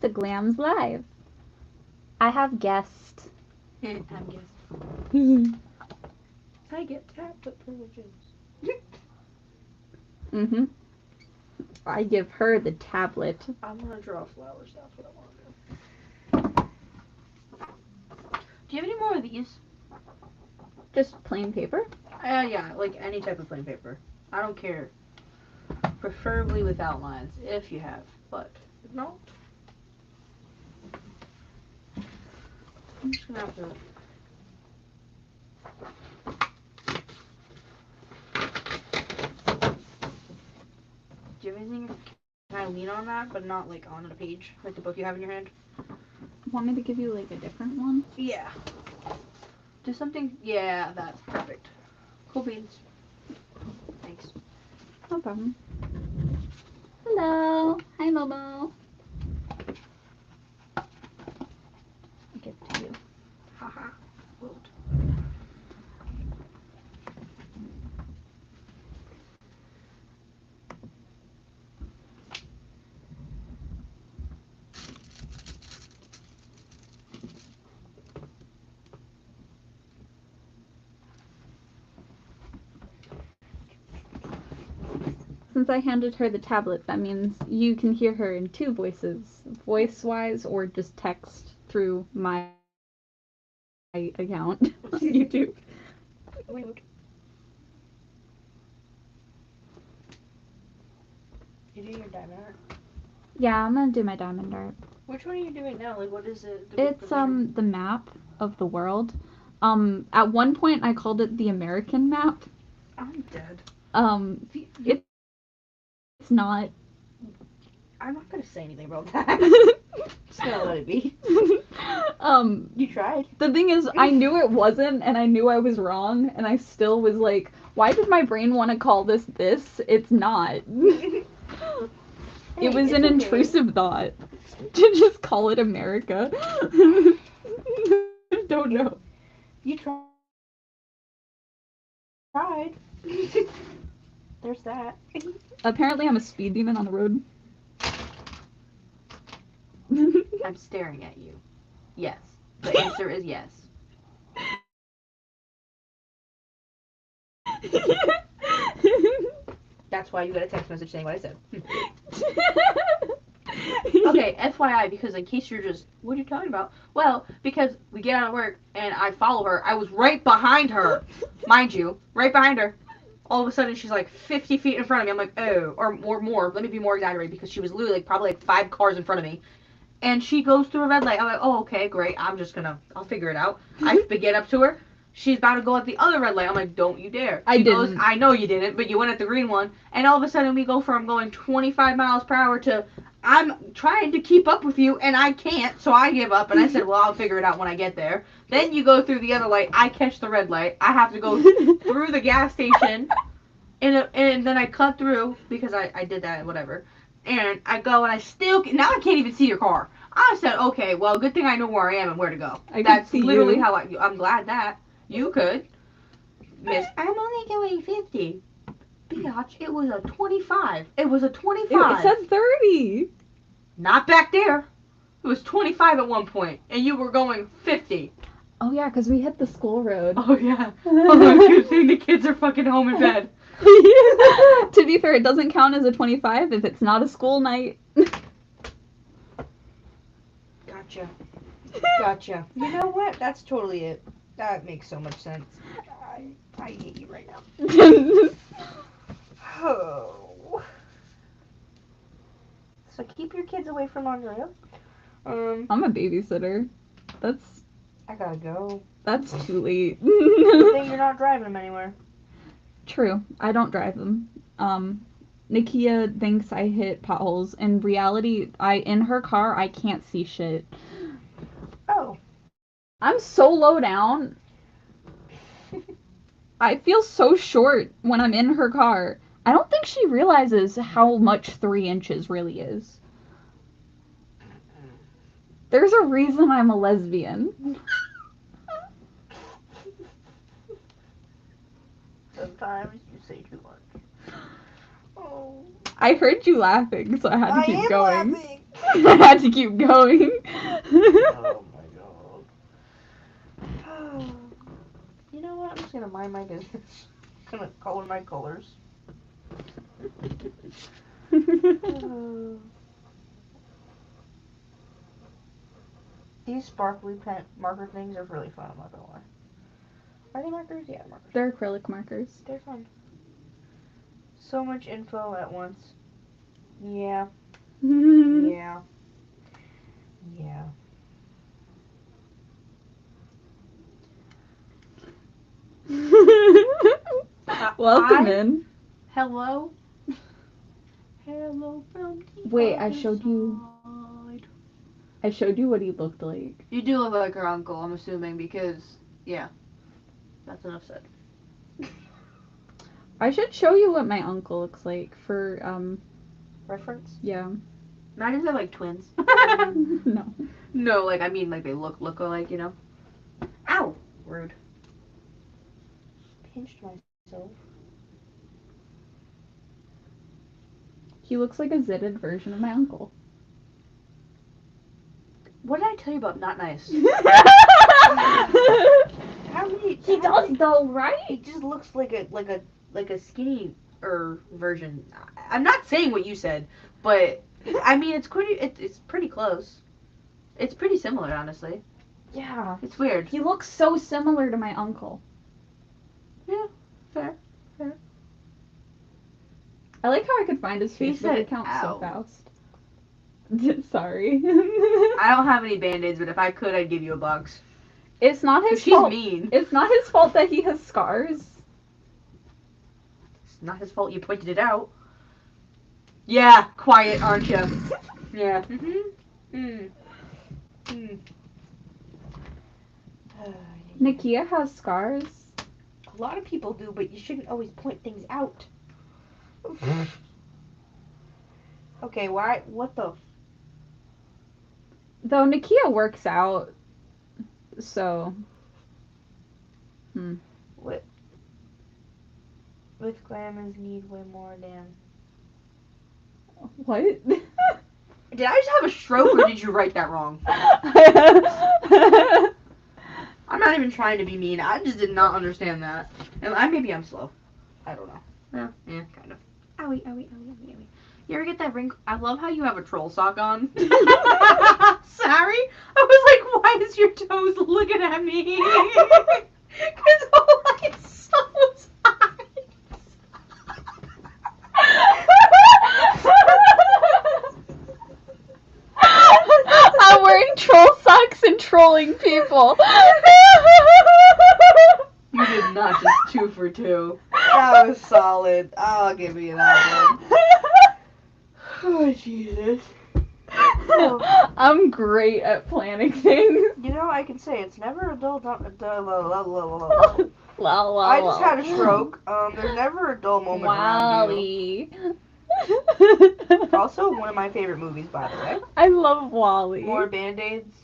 to Glam's Live. I have guests. I'm guessing. I get tablet privileges. Mm-hmm. I give her the tablet. I want to draw flowers. That's what I want to do. Do you have any more of these? Just plain paper? Yeah, like any type of plain paper. I don't care. Preferably with outlines, if you have. But if not, I'm just gonna have to. Do you have anything? Can I lean on that, but not like on a page, like the book you have in your hand? Want me to give you like a different one? Yeah. Do something. Yeah, that's perfect. Cool beans. Thanks. No problem. Hello. Hi, Momo. I'll give it to you. Haha. Moved. Since I handed her the tablet, that means you can hear her in two voices, voice-wise or just text through my account on YouTube. Moved. You do your diamond art? Yeah, I'm gonna do my diamond art. Which one are you doing now? Like, what is it? It's the map of the world. At one point I called it the American map. I'm dead. It's not. I'm not gonna say anything about that. Just gonna let it be. You tried. The thing is, I knew it wasn't, and I knew I was wrong, and I still was like, why did my brain want to call this? It's not. It was an intrusive thought to just call it America. Don't know. You tried. There's that. Apparently, I'm a speed demon on the road. I'm staring at you. Yes. The answer is yes. That's why you got a text message saying what I said. Okay, FYI, because in case you're just, what are you talking about? Well, because we get out of work and I follow her. I was right behind her, mind you, right behind her. All of a sudden, she's like 50 feet in front of me. I'm like, oh, or more. Let me be more exaggerated, because she was literally like probably like 5 cars in front of me. And she goes through a red light. I'm like, oh, okay, great. I'll figure it out. I get up to her. She's about to go at the other red light. I'm like, don't you dare. She goes, I know you didn't, but you went at the green one. And all of a sudden, we go from going 25 miles per hour to, I'm trying to keep up with you, and I can't, so I give up. And I said, well, I'll figure it out when I get there. Then you go through the other light. I catch the red light. I have to go through the gas station. And then I cut through, because I did that, whatever. And I go, and I still, now I can't even see your car. I said, okay, well, good thing I know where I am and where to go. That's literally how I'm glad that you could. Miss, I'm only going 50. Biatch, it was a 25. It was a 25. It said 30. Not back there. It was 25 at one point, and you were going 50. Oh, yeah, because we hit the school road. Oh, yeah. Oh, good thing the kids are fucking home in bed. To be fair, it doesn't count as a 25 if it's not a school night. Gotcha. You know what? That's totally it. That makes so much sense. I hate you right now. Oh. So keep your kids away from Andrea. I'm a babysitter. I gotta go. That's too late. Good thing you're not driving them anywhere. True. I don't drive them. Nakia thinks I hit potholes. In reality, in her car, I can't see shit. Oh. I'm so low down. I feel so short when I'm in her car. I don't think she realizes how much 3 inches really is. There's a reason I'm a lesbian. Sometimes you say too much. Oh. I heard you laughing, so I had to keep going. Laughing. I had to keep going. Oh my god. You know what? I'm just gonna mind my business. I'm gonna color my colors. These sparkly pen marker things are really fun, I'm not gonna lie. Are they markers? Yeah, markers. They're acrylic markers. They're fun. So much info at once. Yeah. Yeah. Yeah. Welcome in. Hello. Hello from the Wait, other side. I showed you what he looked like. You do look like her uncle, I'm assuming, because, yeah. That's enough said. I should show you what my uncle looks like for, Reference? yeah. Imagine they're like twins. No. No, like, I mean, like, they look alike, you know? Ow! Rude. Pinched myself. He looks like a zitted version of my uncle. What did I tell you about not nice? How many? He does though, right? It just looks like a skinny version. I'm not saying what you said, but I mean it's pretty close. It's pretty similar, honestly. Yeah. It's weird. He looks so similar to my uncle. Yeah, fair. I like how I could find his face, but said, it counts so "Ow." fast. Sorry. I don't have any band-aids, but if I could, I'd give you a box. It's not his She's fault. mean. It's not his fault that he has scars. It's not his fault you pointed it out. Yeah, quiet, aren't you? Yeah. Nakia has scars. A lot of people do, but you shouldn't always point things out. Okay, why? What the? Though Nakia works out, so. What? With glamours need way more than. What? Did I just have a stroke, or did you write that wrong? I'm not even trying to be mean. I just did not understand that. And maybe I'm slow. I don't know. Yeah, kind of. Owie, owie, owie, owie, owie. You ever get that wrinkle? I love how you have a troll sock on. Sorry? I was like, why is your toes looking at me? Because all I saw was eyes. I'm wearing troll socks and trolling people. You did not just 2 for 2. That was solid. I'll give you that one. Oh, Jesus. I'm great at planning things. You know, I can say it's never a dull. La, I just had a stroke. There's never a dull moment around Wally. you. Also, one of my favorite movies, by the way. I love Wally. More Band-Aids.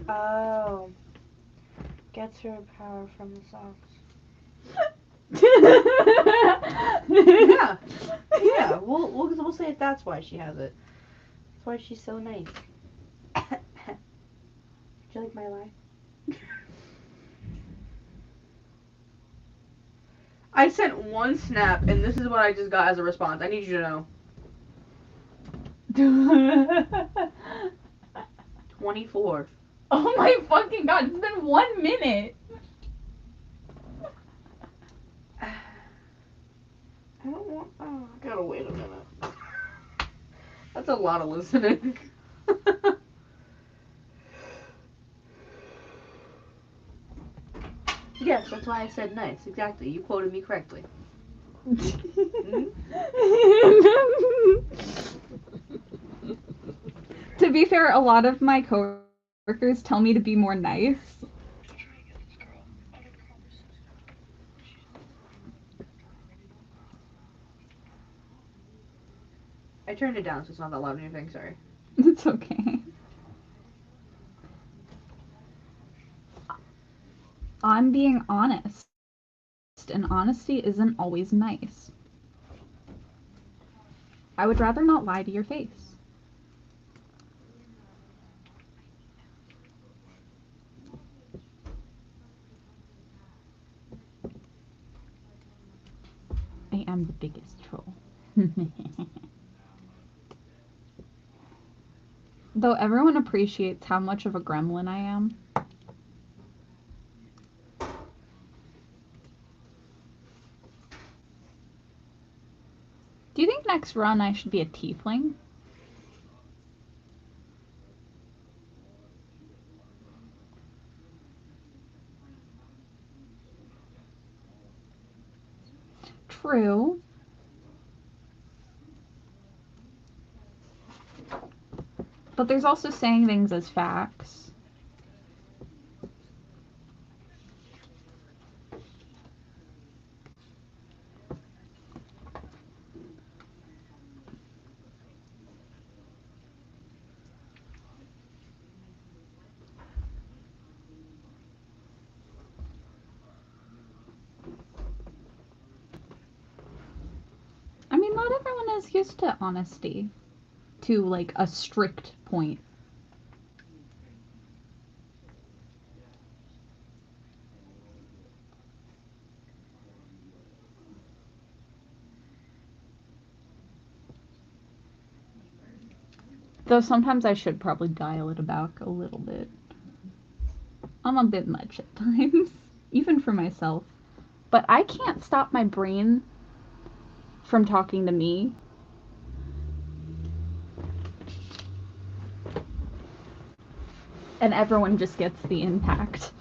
Oh. Gets her power from the socks. Yeah. Yeah, we'll say that's why she has it. That's why she's so nice. Did you like my lie? I sent one snap, and this is what I just got as a response. I need you to know. 24. Oh my fucking god, it's been 1 minute. I don't want. Oh, I gotta wait a minute. That's a lot of listening. Yes, that's why I said nice. Exactly. You quoted me correctly. To be fair, a lot of my coworkers tell me to be more nice. I turned it down so it's not that loud or anything. Sorry. It's okay. I'm being honest, and honesty isn't always nice. I would rather not lie to your face. I am the biggest troll. Though everyone appreciates how much of a gremlin I am. Do you think next run I should be a tiefling? True. But there's also saying things as facts. I mean, not everyone is used to honesty to like a strict point. Though sometimes I should probably dial it back a little bit. I'm a bit much at times, even for myself. But I can't stop my brain from talking to me. And everyone just gets the impact.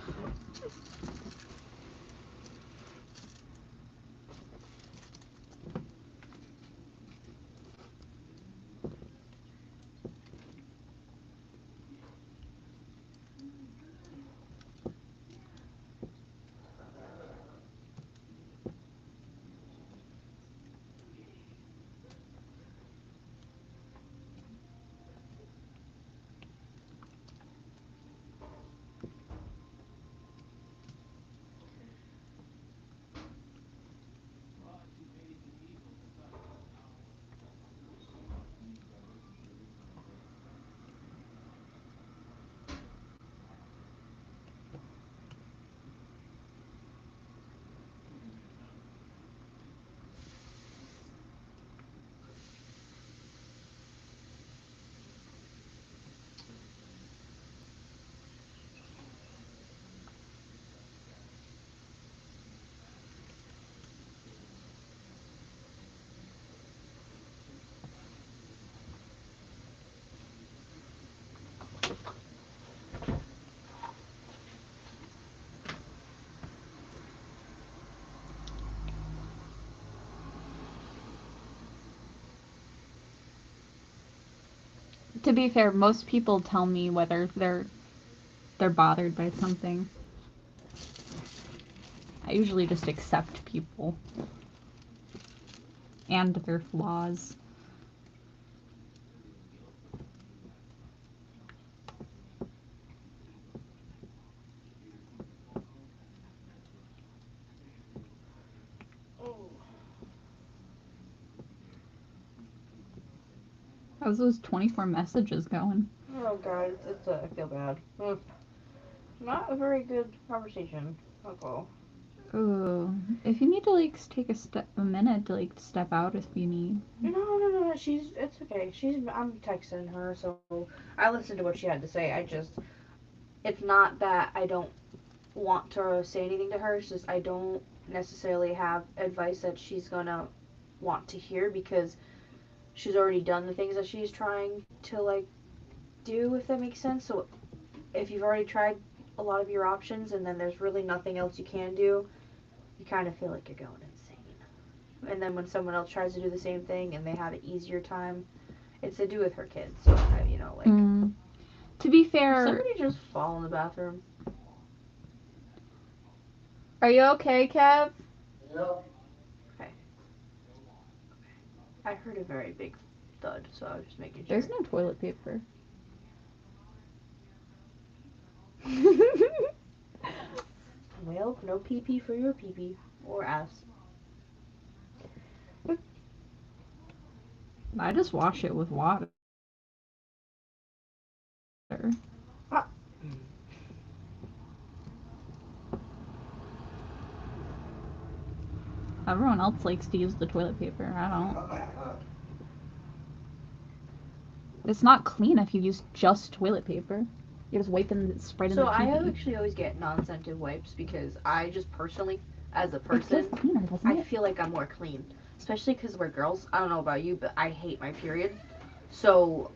To be fair, most people tell me whether they're bothered by something. I usually just accept people and their flaws. How's those 24 messages going? Oh god, I feel bad. Not a very good conversation. Okay. Ooh, if you need to like take a minute to like step out if you need. No. It's okay. I'm texting her, so I listened to what she had to say. It's not that I don't want to say anything to her. It's just I don't necessarily have advice that she's gonna want to hear because she's already done the things that she's trying to like do, if that makes sense. So if you've already tried a lot of your options and then there's really nothing else you can do, you kind of feel like you're going insane. And then when someone else tries to do the same thing and they have an easier time, it's to do with her kids. So, like. To be fair. Somebody just fall in the bathroom. Are you okay, Kev? Yep. Okay. I heard a very big thud, so I was just making sure. There's no toilet paper. Well, no pee-pee for your pee-pee. Or ass. I just wash it with water. Ah. Everyone else likes to use the toilet paper. I don't. It's not clean if you use just toilet paper. You're just wiping the spread in So the I pee-pee. actually always get non-scented wipes because I just personally, as a It person, feels cleaner, doesn't I it? feel like I'm more clean. Especially because we're girls. I don't know about you, but I hate my period. So,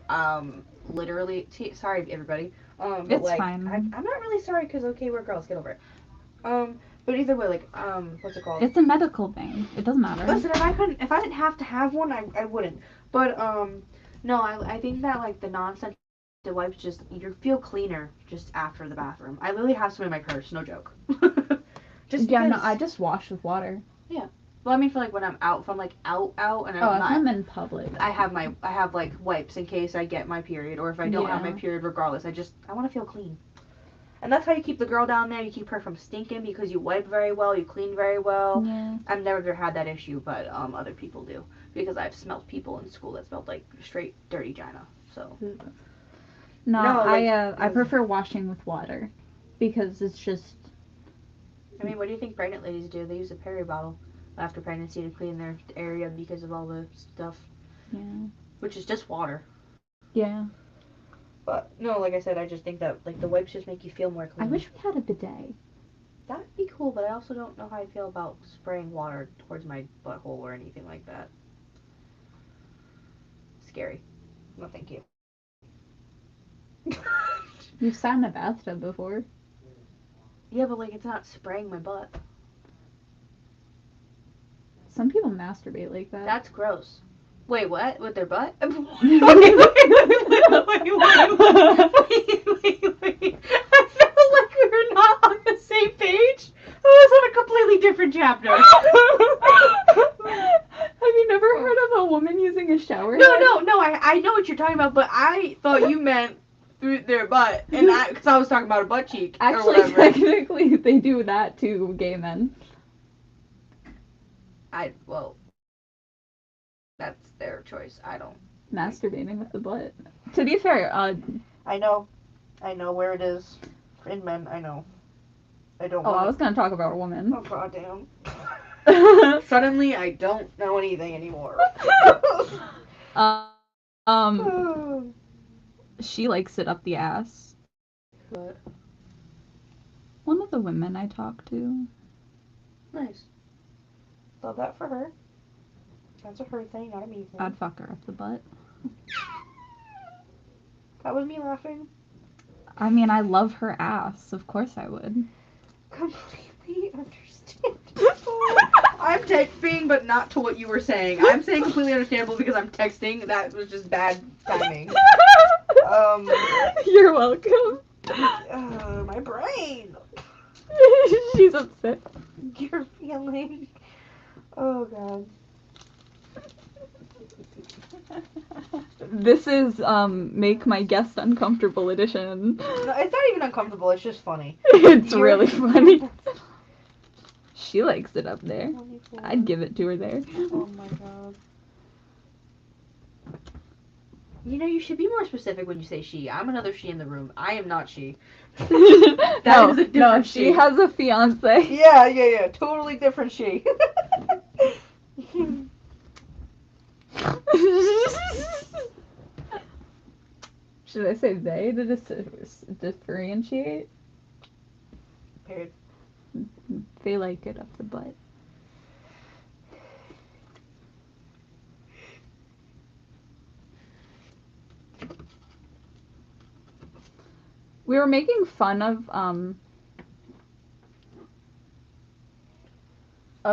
literally, sorry everybody. But It's like, fine. I'm not really sorry because okay, we're girls. Get over it. But either way, like, what's it called? It's a medical thing. It doesn't matter. Listen, if I didn't have to have one, I wouldn't. But no, I think that like the non-scented wipes just you feel cleaner just after the bathroom. I literally have some in my purse, no joke. Just Yeah, because. no, I just wash with water. Well, I mean, for like when I'm out, if I'm like out, and Oh, I'm if not. I'm in public. I have like wipes in case I get my period, or if I don't have my Yeah. period, regardless. I want to feel clean. And that's how you keep the girl down there. You keep her from stinking because you wipe very well, you clean very well. Yeah. I've never had that issue, but other people do because I've smelled people in school that smelled like straight dirty gina. So No, No, like- I prefer washing with water because it's just I mean, what do you think pregnant ladies do? They use a peri bottle after pregnancy to clean their area because of all the stuff, yeah. which is just water. Yeah. But no, like I said, I just think that like the wipes just make you feel more I clean. wish we had a bidet. That'd be cool, but I also don't know how I feel about spraying water towards my butthole or anything like that. Scary. No, thank you. You've sat in a bathtub before. Yeah, but like it's not spraying my butt. Some people masturbate like that. That's gross. Wait, what? With their butt? wait. I felt like we were not on the same page. I was on a completely different chapter. Have you never heard of a woman using a shower No, head? no. I know what you're talking about, but I thought you meant through their butt, and because I was talking about a butt cheek or Actually, whatever. technically, they do that to gay men. Well, that's their choice. I don't. Masturbating with the butt. To be fair, I know where it is in men. I know. I don't. I was gonna talk about a woman. Oh goddamn. Suddenly, I don't know anything anymore. She likes it up the ass. What? One of the women I talked to. Nice. Love that for her. That's a her thing, not a me thing. I'd fuck her up the butt. That was me laughing. I mean, I love her ass. Of course I would. Completely understandable. I'm texting, but not to what you were saying. I'm saying completely understandable because I'm texting. That was just bad timing. You're welcome. My brain. She's upset. Your feeling. Oh god. This is make my guest uncomfortable edition. No, it's not even uncomfortable. It's just funny. It's really funny. She likes it up there. 24. I'd give it to her there. Oh my god. You know, you should be more specific when you say she. I'm another she in the room. I am not she. No, is a different she she. has a fiance. Yeah. Totally different she. Should I say they to differentiate? Period. They like it up the butt. We were making fun of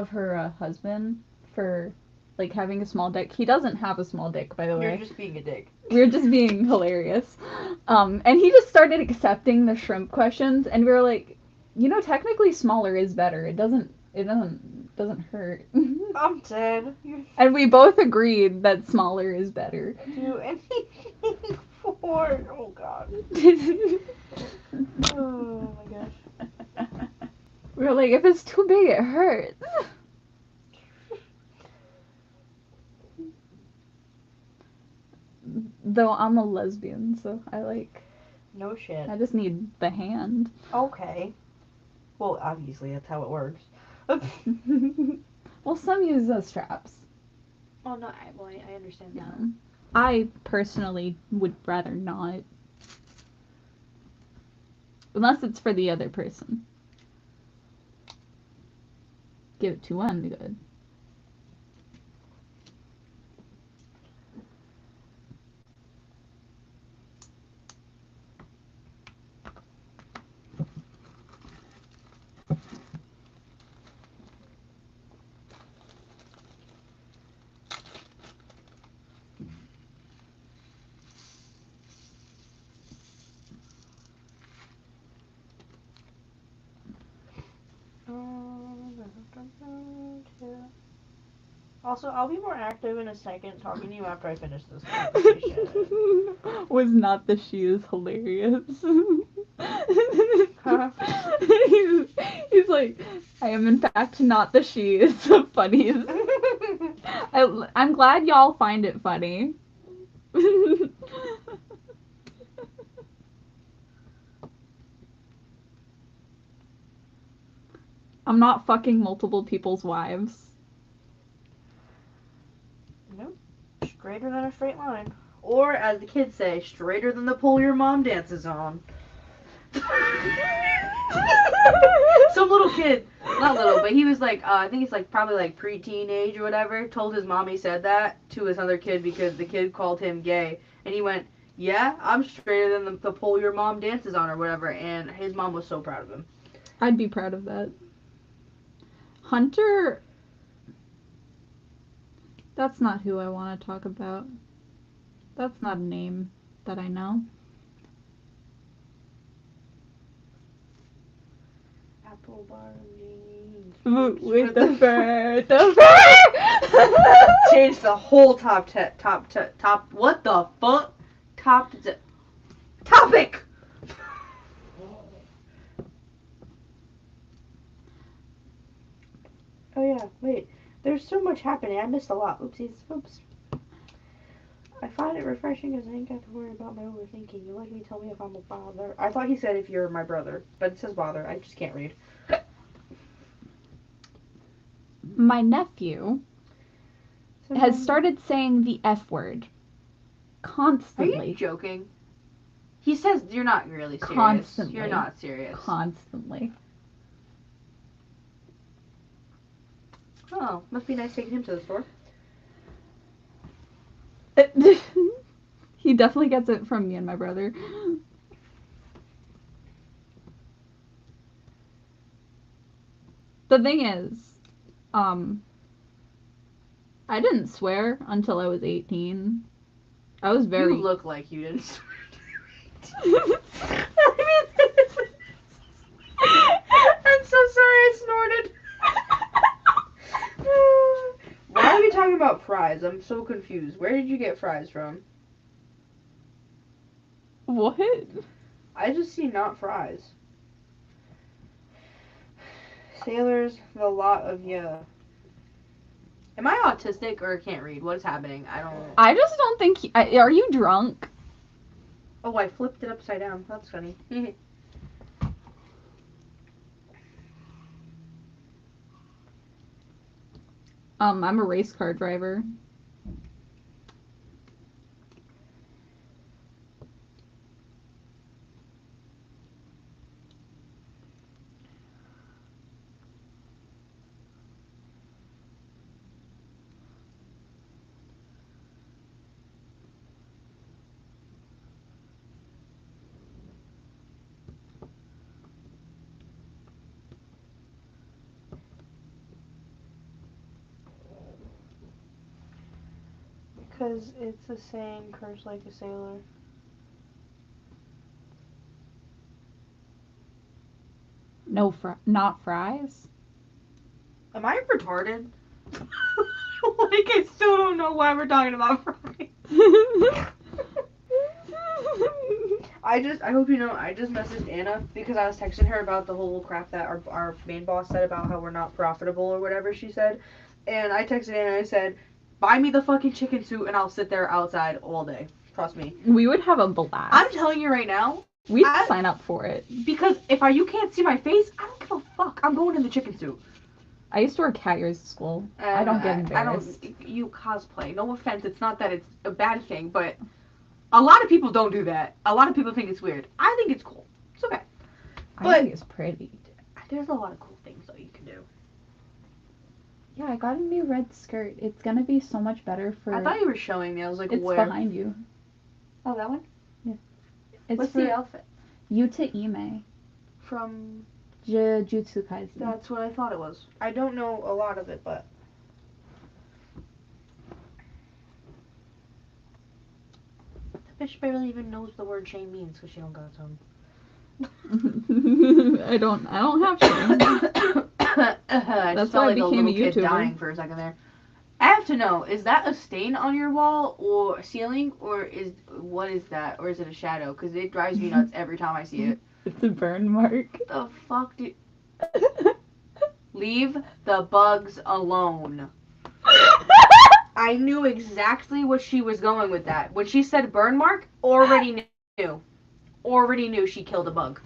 her husband for like having a small dick. He doesn't have a small dick, by the way. You're just being a dick. We were just being hilarious. And he just started accepting the shrimp questions, and we were like, you know, technically smaller is better. It doesn't hurt. I'm dead. You And we both agreed that smaller is better. do anything for it. Oh god. Oh my gosh. We were like, if it's too big, it hurts. Though I'm a lesbian, so No shit. I just need the hand. Okay. Well, obviously that's how it works. Well, some use straps. Oh no, I understand Yeah. that. I personally would rather not. Unless it's for the other person. Give it to one, good. Also, I'll be more active in a second talking to you after I finish this conversation. Was not the she is hilarious. Huh? he's like, I am in fact not the she is the funniest. I'm glad y'all find it funny. I'm not fucking multiple people's wives. Nope. Straighter than a straight line. Or, as the kids say, straighter than the pole your mom dances on. Some little kid, not little, but he was like, I think he's like probably like pre-teen age or whatever, told his mom he said that to his other kid because the kid called him gay. And he went, yeah, I'm straighter than the pole your mom dances on or whatever. And his mom was so proud of him. I'd be proud of that. Hunter, that's not who I want to talk about. That's not a name that I know. Apple bar jeans. With the fur, the fur! Change the whole top, what the fuck? Topic! Oh yeah, wait. There's so much happening. I missed a lot. Oopsies. Oops. I find it refreshing because I ain't got to worry about my overthinking. You let me tell me if I'm a bother. I thought he said if you're my brother, but it says bother. I just can't read. My nephew has started saying the F word Are constantly. you joking? He says you're not really serious. Constantly. You're not serious. Constantly. Oh, must be nice taking him to the store. He definitely gets it from me and my brother. The thing is, I didn't swear until I was 18. I was very... You look like you didn't swear. I'm so sorry I snorted. Why are we talking about fries? I'm so confused. Where did you get fries from? What? I just see not fries. Sailors, the lot of ya. Am I autistic or can't read? What is happening? I just don't think... are you drunk? Oh, I flipped it upside down. That's funny. I'm a race car driver. Because it's a saying, curse like a sailor. No, not fries? Am I retarded? Like, I still don't know why we're talking about fries. I hope you know, I just messaged Anna because I was texting her about the whole crap that our main boss said about how we're not profitable or whatever she said. And I texted Anna and I said, buy me the fucking chicken suit and I'll sit there outside all day. Trust me. We would have a blast. I'm telling you right now. We'd sign up for it. Because if you can't see my face, I don't give a fuck. I'm going in the chicken suit. I used to wear cat ears at school. I don't get embarrassed. You cosplay. No offense. It's not that it's a bad thing, but a lot of people don't do that. A lot of people think it's weird. I think it's cool. It's okay. I think it's pretty. There's a lot of cool things that you can do. Yeah, I got a new red skirt. It's gonna be so much better for... I thought you were showing me. I was like, it's where? It's behind you. Oh, that one? Yeah. It's What's the outfit? Yuta Ime. From... Jujutsu Kaisen. That's what I thought it was. I don't know a lot of it, but... The fish barely even knows the word shame means because she don't got some. I don't have shame. That's why I became a YouTuber. Dying for a second there. I have to know, is that a stain on your wall or ceiling, or what is that, or is it a shadow? Because it drives me nuts every time I see it. It's a burn mark. The fuck do? Leave the bugs alone. I knew exactly what she was going with that. When she said burn mark, already knew. Already knew she killed a bug.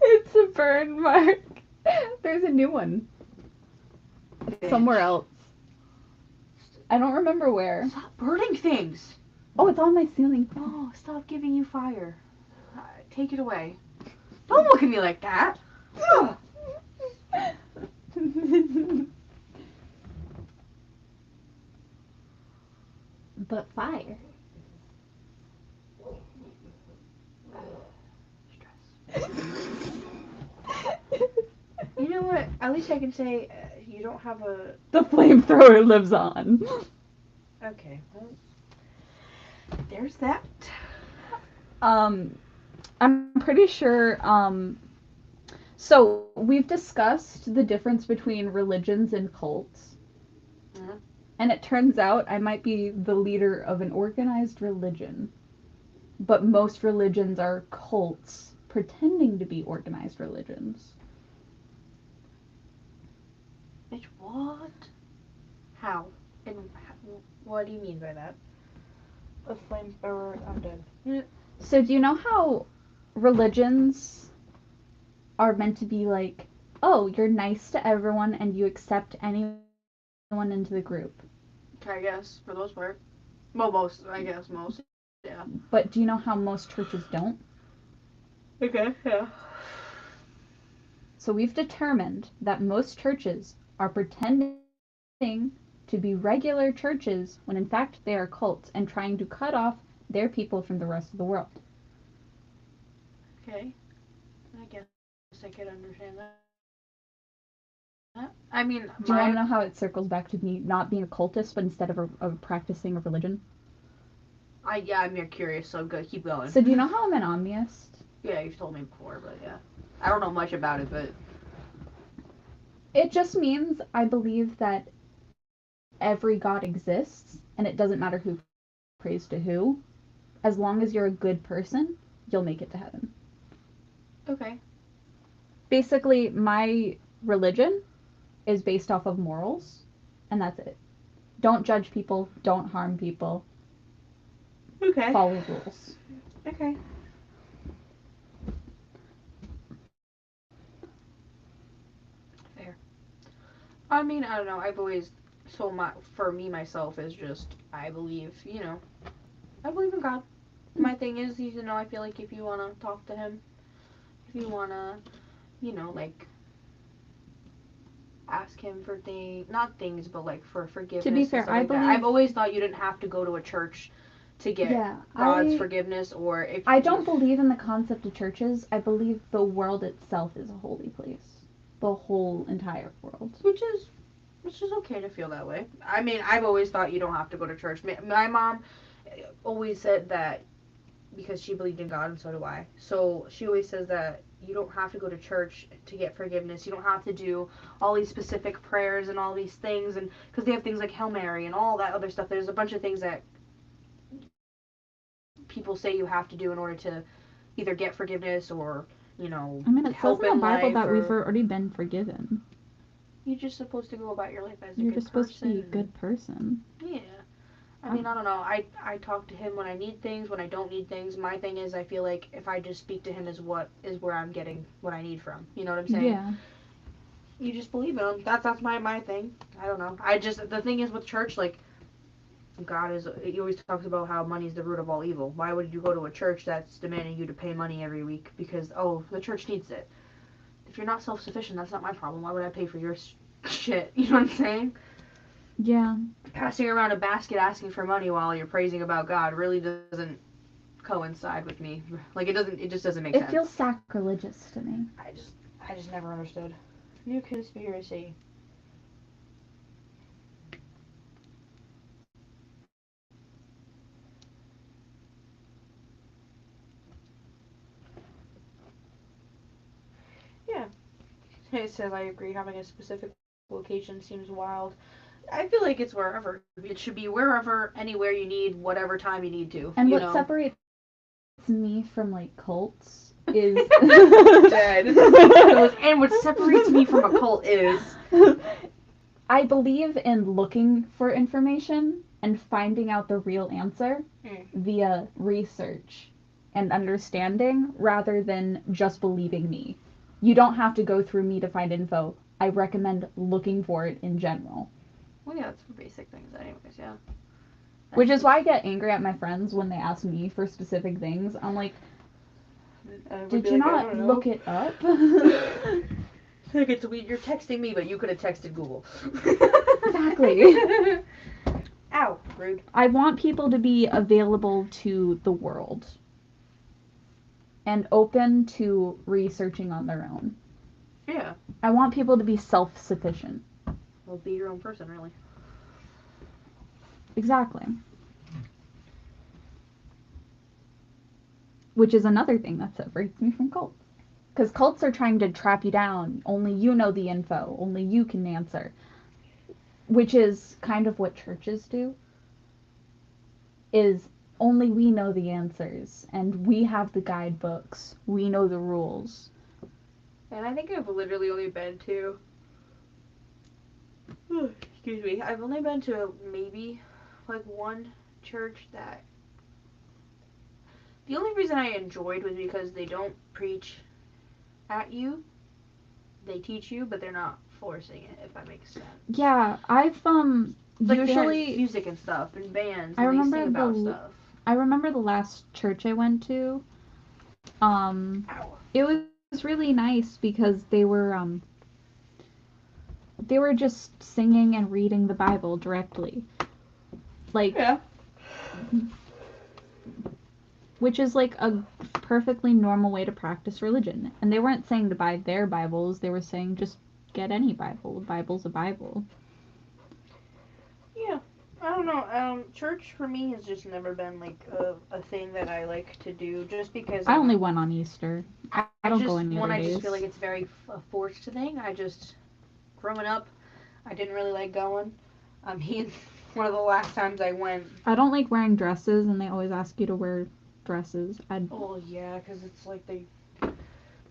It's a burn mark. There's a new one. Somewhere else. I don't remember where. Stop burning things. Oh, it's on my ceiling. Oh, stop giving you fire. Take it away. Don't look at me like that. But fire. Stress. You know what? At least I can say you don't have a... The flamethrower lives on. Okay. Well, there's that. I'm pretty sure, so we've discussed the difference between religions and cults. Mm-hmm. And it turns out I might be the leader of an organized religion. But most religions are cults pretending to be organized religions. Bitch, what? How? And what do you mean by that? A flamethrower, I'm dead. So do you know how religions are meant to be like, oh, you're nice to everyone and you accept anyone into the group? I guess, for the most part. Well, most. Yeah. But do you know how most churches don't? Okay, yeah. So we've determined that most churches are pretending to be regular churches when in fact they are cults and trying to cut off their people from the rest of the world. Okay. I guess I could understand that. I mean, do you want to know how it circles back to me not being a cultist, but instead of practicing a religion? Yeah, I'm more curious, so good. Keep going. So do you know how I'm an omniist? Yeah, you've told me before, but yeah. I don't know much about it, but... It just means I believe that every god exists, and it doesn't matter who prays to who. As long as you're a good person, you'll make it to heaven. Okay. Basically, my religion is based off of morals, and that's it. Don't judge people, don't harm people. Okay. Follow rules. Okay. Fair. I mean, I don't know. I've always... for me, myself, is just... I believe, I believe in God. My thing is, I feel like if you want to talk to him, if you want to, like... ask him for not things, but like for forgiveness. To be fair, I believe... I've always thought you didn't have to go to a church to get God's forgiveness, or if... I don't believe in the concept of churches. I believe the world itself is a holy place. The whole entire world. Which is okay to feel that way. I mean, I've always thought you don't have to go to church. My mom always said that, because she believed in God, and so do I. So she always says that you don't have to go to church to get forgiveness. You don't have to do all these specific prayers and all these things, and because they have things like Hail Mary and all that other stuff. There's a bunch of things that people say you have to do in order to either get forgiveness or, I mean, it says in the Bible that we've already been forgiven. You're just supposed to go about your life as a You're good just supposed to be a person. good person. Yeah. I mean, I don't know. I talk to him when I need things, when I don't need things. My thing is, I feel like if I just speak to him is where I'm getting what I need from. You know what I'm saying? Yeah. You just believe in him. That's my thing. I don't know. I just the thing is with church, like God is. He always talks about how money is the root of all evil. Why would you go to a church that's demanding you to pay money every week because the church needs it? If you're not self-sufficient, that's not my problem. Why would I pay for your shit? You know what I'm saying? Yeah. Passing around a basket asking for money while you're praising about God really doesn't coincide with me. Like it doesn't. It just doesn't make sense. It feels sacrilegious to me. I just never understood. New conspiracy. Yeah. It says I agree. Having a specific location seems wild. I feel like it's wherever. It should be wherever, anywhere you need, whatever time you need to. And you what know? separates me from like cults is Dead. And what separates me from a cult is I believe in looking for information and finding out the real answer via research and understanding rather than just believing me. You don't have to go through me to find info. I recommend looking for it in general. Well, yeah, that's for basic things, anyways. Yeah. Which is why I get angry at my friends when they ask me for specific things. I'm like, did you not look it up? Like it's weird. You're texting me, but you could have texted Google. Exactly. Ow, rude. I want people to be available to the world and open to researching on their own. Yeah. I want people to be self-sufficient. Well, be your own person, really. Exactly. Which is another thing that separates me from cults. Because cults are trying to trap you down. Only you know the info. Only you can answer. Which is kind of what churches do. Is only we know the answers. And we have the guidebooks. We know the rules. And I think I've literally only been to... excuse me. I've only been to maybe, like, one church that... The only reason I enjoyed was because they don't preach at you. They teach you, but they're not forcing it, if that makes sense. Yeah, I've Like usually they have music and stuff and bands I and remember they sing about stuff. I remember the last church I went to. Ow. It was really nice because they were just singing and reading the Bible directly. Like Yeah. Which is like a perfectly normal way to practice religion. And they weren't saying to buy their Bibles, they were saying just get any Bible. The Bible's a Bible. Yeah. I don't know. Church for me has just never been like a thing that I like to do, just because I only went on Easter. I don't go any other days. I just feel like it's very forced thing. Growing up, I didn't really like going. I mean, one of the last times I went. I don't like wearing dresses, and they always ask you to wear dresses. Oh yeah, because it's like they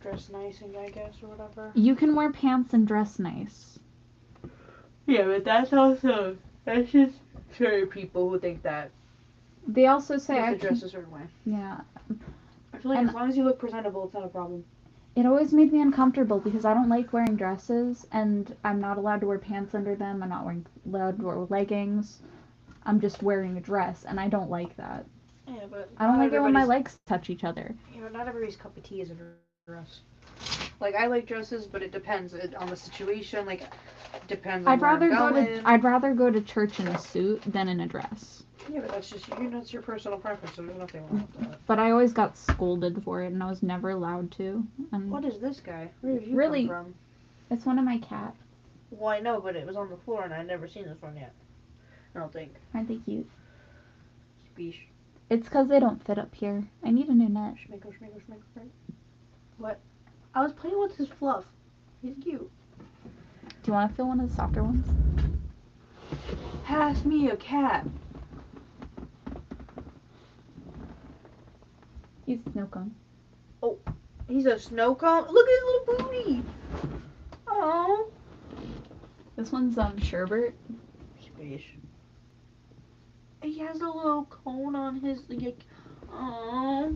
dress nice, I guess, or whatever. You can wear pants and dress nice. Yeah, but that's just certain people who think that. They also say you have to dress a certain way. Yeah. I feel like as long as you look presentable, it's not a problem. It always made me uncomfortable because I don't like wearing dresses, and I'm not allowed to wear pants under them. I'm not allowed to wear leggings. I'm just wearing a dress, and I don't like that. Yeah, but I don't like it when my legs touch each other. Yeah, but not everybody's cup of tea is a dress. Like, I like dresses, but it depends on the situation. Like, it depends on I'd rather go to church in a suit than in a dress. Yeah, but that's your personal preference, so there's nothing wrong with that. But I always got scolded for it, and I was never allowed to. And what is this guy? Where did you come from? It's one of my cats. Well, I know, but it was on the floor, and I'd never seen this one yet. I don't think. Aren't they cute? Speesh. It's because they don't fit up here. I need a new net. Schminkle, schminkle, schminkle. What? I was playing with his fluff. He's cute. Do you want to feel one of the softer ones? Pass me a cat. He's a snow cone. Oh, he's a snow cone? Look at his little booty. Oh. This one's sherbet. Space. He has a little cone on his like. Oh.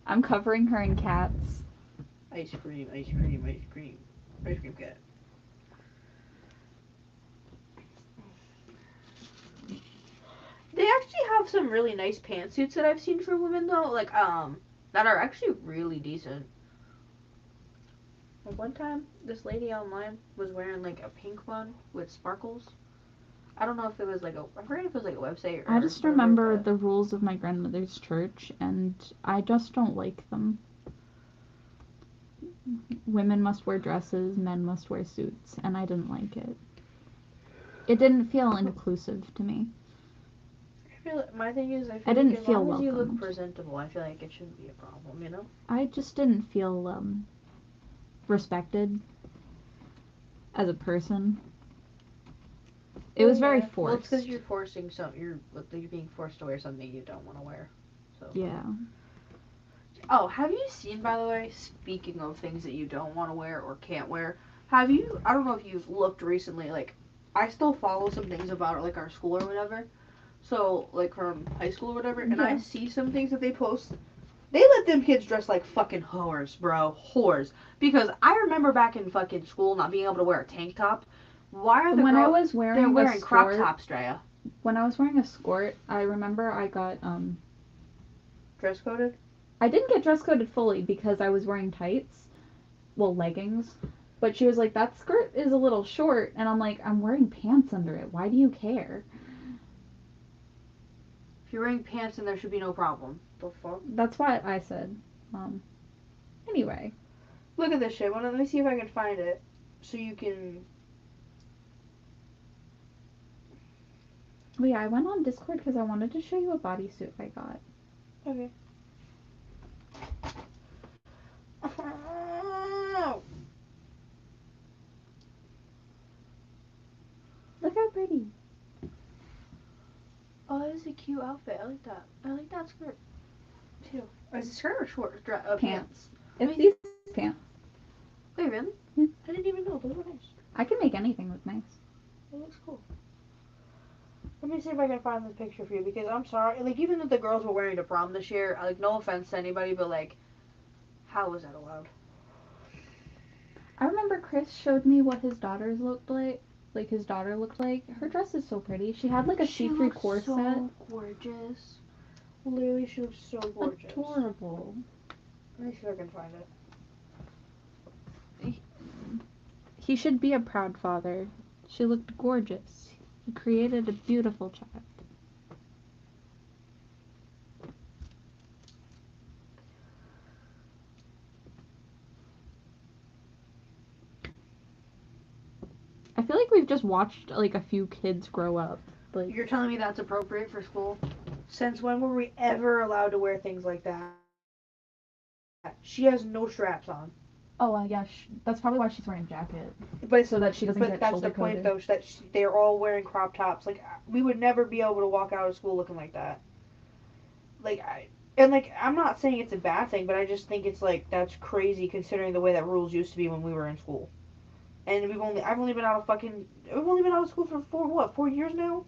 I'm covering her in cats. Ice cream, ice cream, ice cream, ice cream cat. They actually have some really nice pantsuits that I've seen for women though, like that are actually really decent. Like one time, this lady online was wearing like a pink one with sparkles. I don't know if it was like I forget if it was like a website or I just whatever, remember but the rules of my grandmother's church, and I just don't like them. Women must wear dresses, men must wear suits, and I didn't like it. It didn't feel inclusive to me. I feel like, my thing is I I feel like didn't as feel long as you look welcomed. presentable, I feel like it shouldn't be a problem, you know? I just didn't feel respected as a person. It was very forced. Well, it's because you're forcing you're being forced to wear something you don't want to wear. So. Yeah. Oh, have you seen, by the way, speaking of things that you don't want to wear or can't wear, have you, I don't know if you've looked recently, like, I still follow some things about, like, our school or whatever, so, like, from high school or whatever, and I see some things that they post. They let them kids dress like fucking whores, bro. Whores. Because I remember back in fucking school not being able to wear a tank top. Why are the When I girls, was they're wearing wearing crop tops, Drea? When I was wearing a skirt, I remember I got Dress coded? I didn't get dress coded fully because I was wearing tights, well, leggings. But she was like, "That skirt is a little short," and I'm like, "I'm wearing pants under it. Why do you care?" If you're wearing pants, then there should be no problem. The fuck? That's what I said. Anyway. Look at this shit. Let me see if I can find it. So you can. Oh yeah, I went on Discord because I wanted to show you a bodysuit I got. Okay. Look how pretty. Oh, that is a cute outfit. I like that. I like that skirt too. Is it skirt or short? Pants. It's these pants. Wait, really? Yeah. I didn't even know. Those were nice. I can make anything look nice. It looks cool. Let me see if I can find this picture for you because I'm sorry. Like, even if the girls were wearing to prom this year, like, no offense to anybody, but like, how was that allowed? I remember Chris showed me what his daughters looked like his daughter looked like. Her dress is so pretty. She had like a see-through corset. So gorgeous. Literally, she looks so gorgeous. Adorable. Let me see if I can find it. He should be a proud father. She looked gorgeous. He created a beautiful child. I feel like we've just watched like a few kids grow up. Like, you're telling me that's appropriate for school? Since when were we ever allowed to wear things like that? She has no straps on. oh yeah, that's probably why she's wearing a jacket. But so that she doesn't get that's shoulder the point, coated. though. That they're all wearing crop tops. Like, we would never be able to walk out of school looking like that. Like, I'm not saying it's a bad thing, but I just think it's like that's crazy considering the way that rules used to be when we were in school. And I've only been out of school for 4 years now.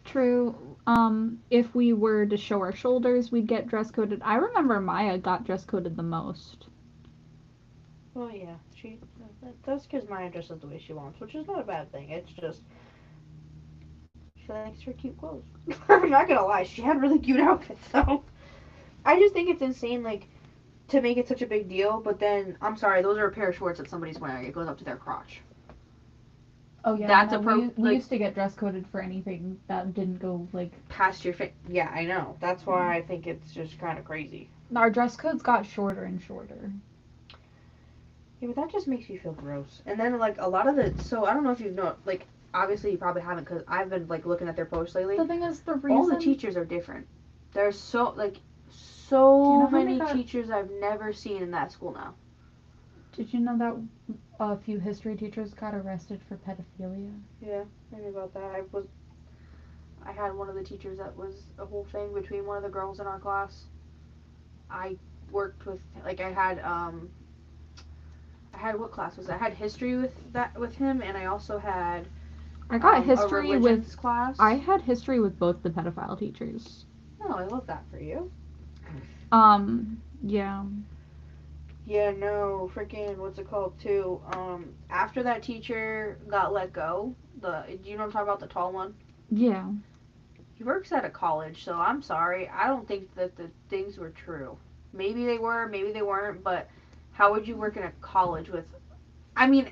True. If we were to show our shoulders, we'd get dress coded. I remember Maya got dress coded the most. Well, yeah, that's because Maya dresses the way she wants, which is not a bad thing. It's just she likes her cute clothes. I'm not gonna lie, she had really cute outfits though. I just think it's insane, like, to make it such a big deal, but then I'm sorry, those are a pair of shorts that somebody's wearing. It goes up to their crotch. Oh yeah, That's we used to get dress coded for anything that didn't go like past your face. Yeah, I know. That's why I think it's just kind of crazy. our dress codes got shorter and shorter. Yeah, but that just makes me feel gross. And then like a lot of so I don't know if you've known, like, obviously you probably haven't because I've been like looking at their posts lately. The thing is, the reason all the teachers are different. There's so many teachers I've never seen in that school now. Did you know that a few history teachers got arrested for pedophilia? Yeah, maybe about that. I had one of the teachers that was a whole thing between one of the girls in our class. I worked with, like, I had I had what class was it? I had history with him, and I also had I got a history religions with. class. I had history with both the pedophile teachers. Oh, I love that for you. Yeah. Yeah, no, freaking what's it called too? After that teacher got let go, do you know what I'm talking about? The tall one. Yeah. He works at a college, so I'm sorry. I don't think that the things were true. Maybe they were, maybe they weren't, but how would you work in a college with? I mean,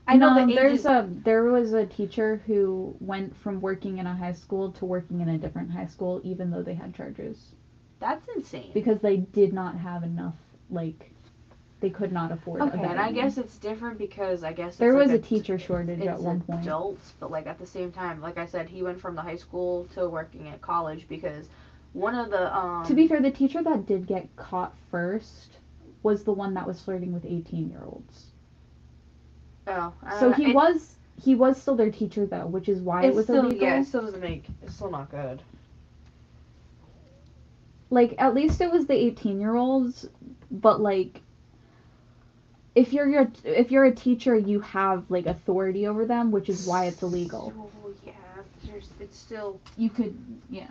I know No, the ages. there was a teacher who went from working in a high school to working in a different high school, even though they had charges, That's insane. because they did not have enough, like, they could not afford a Okay, and better I one. guess it's different because I guess it's There like was a teacher shortage it's at one point. adults, but like at the same time, like I said, he went from the high school to working at college because one of the To be fair, the teacher that did get caught first was the one that was flirting with 18-year-olds. oh, So he was still their teacher though, which is why it was still illegal. it still doesn't make it's still not good. Like at least it was the 18-year-olds, but like if you're a teacher, you have like authority over them, which is why it's illegal. Oh yeah, it's still You could, yeah.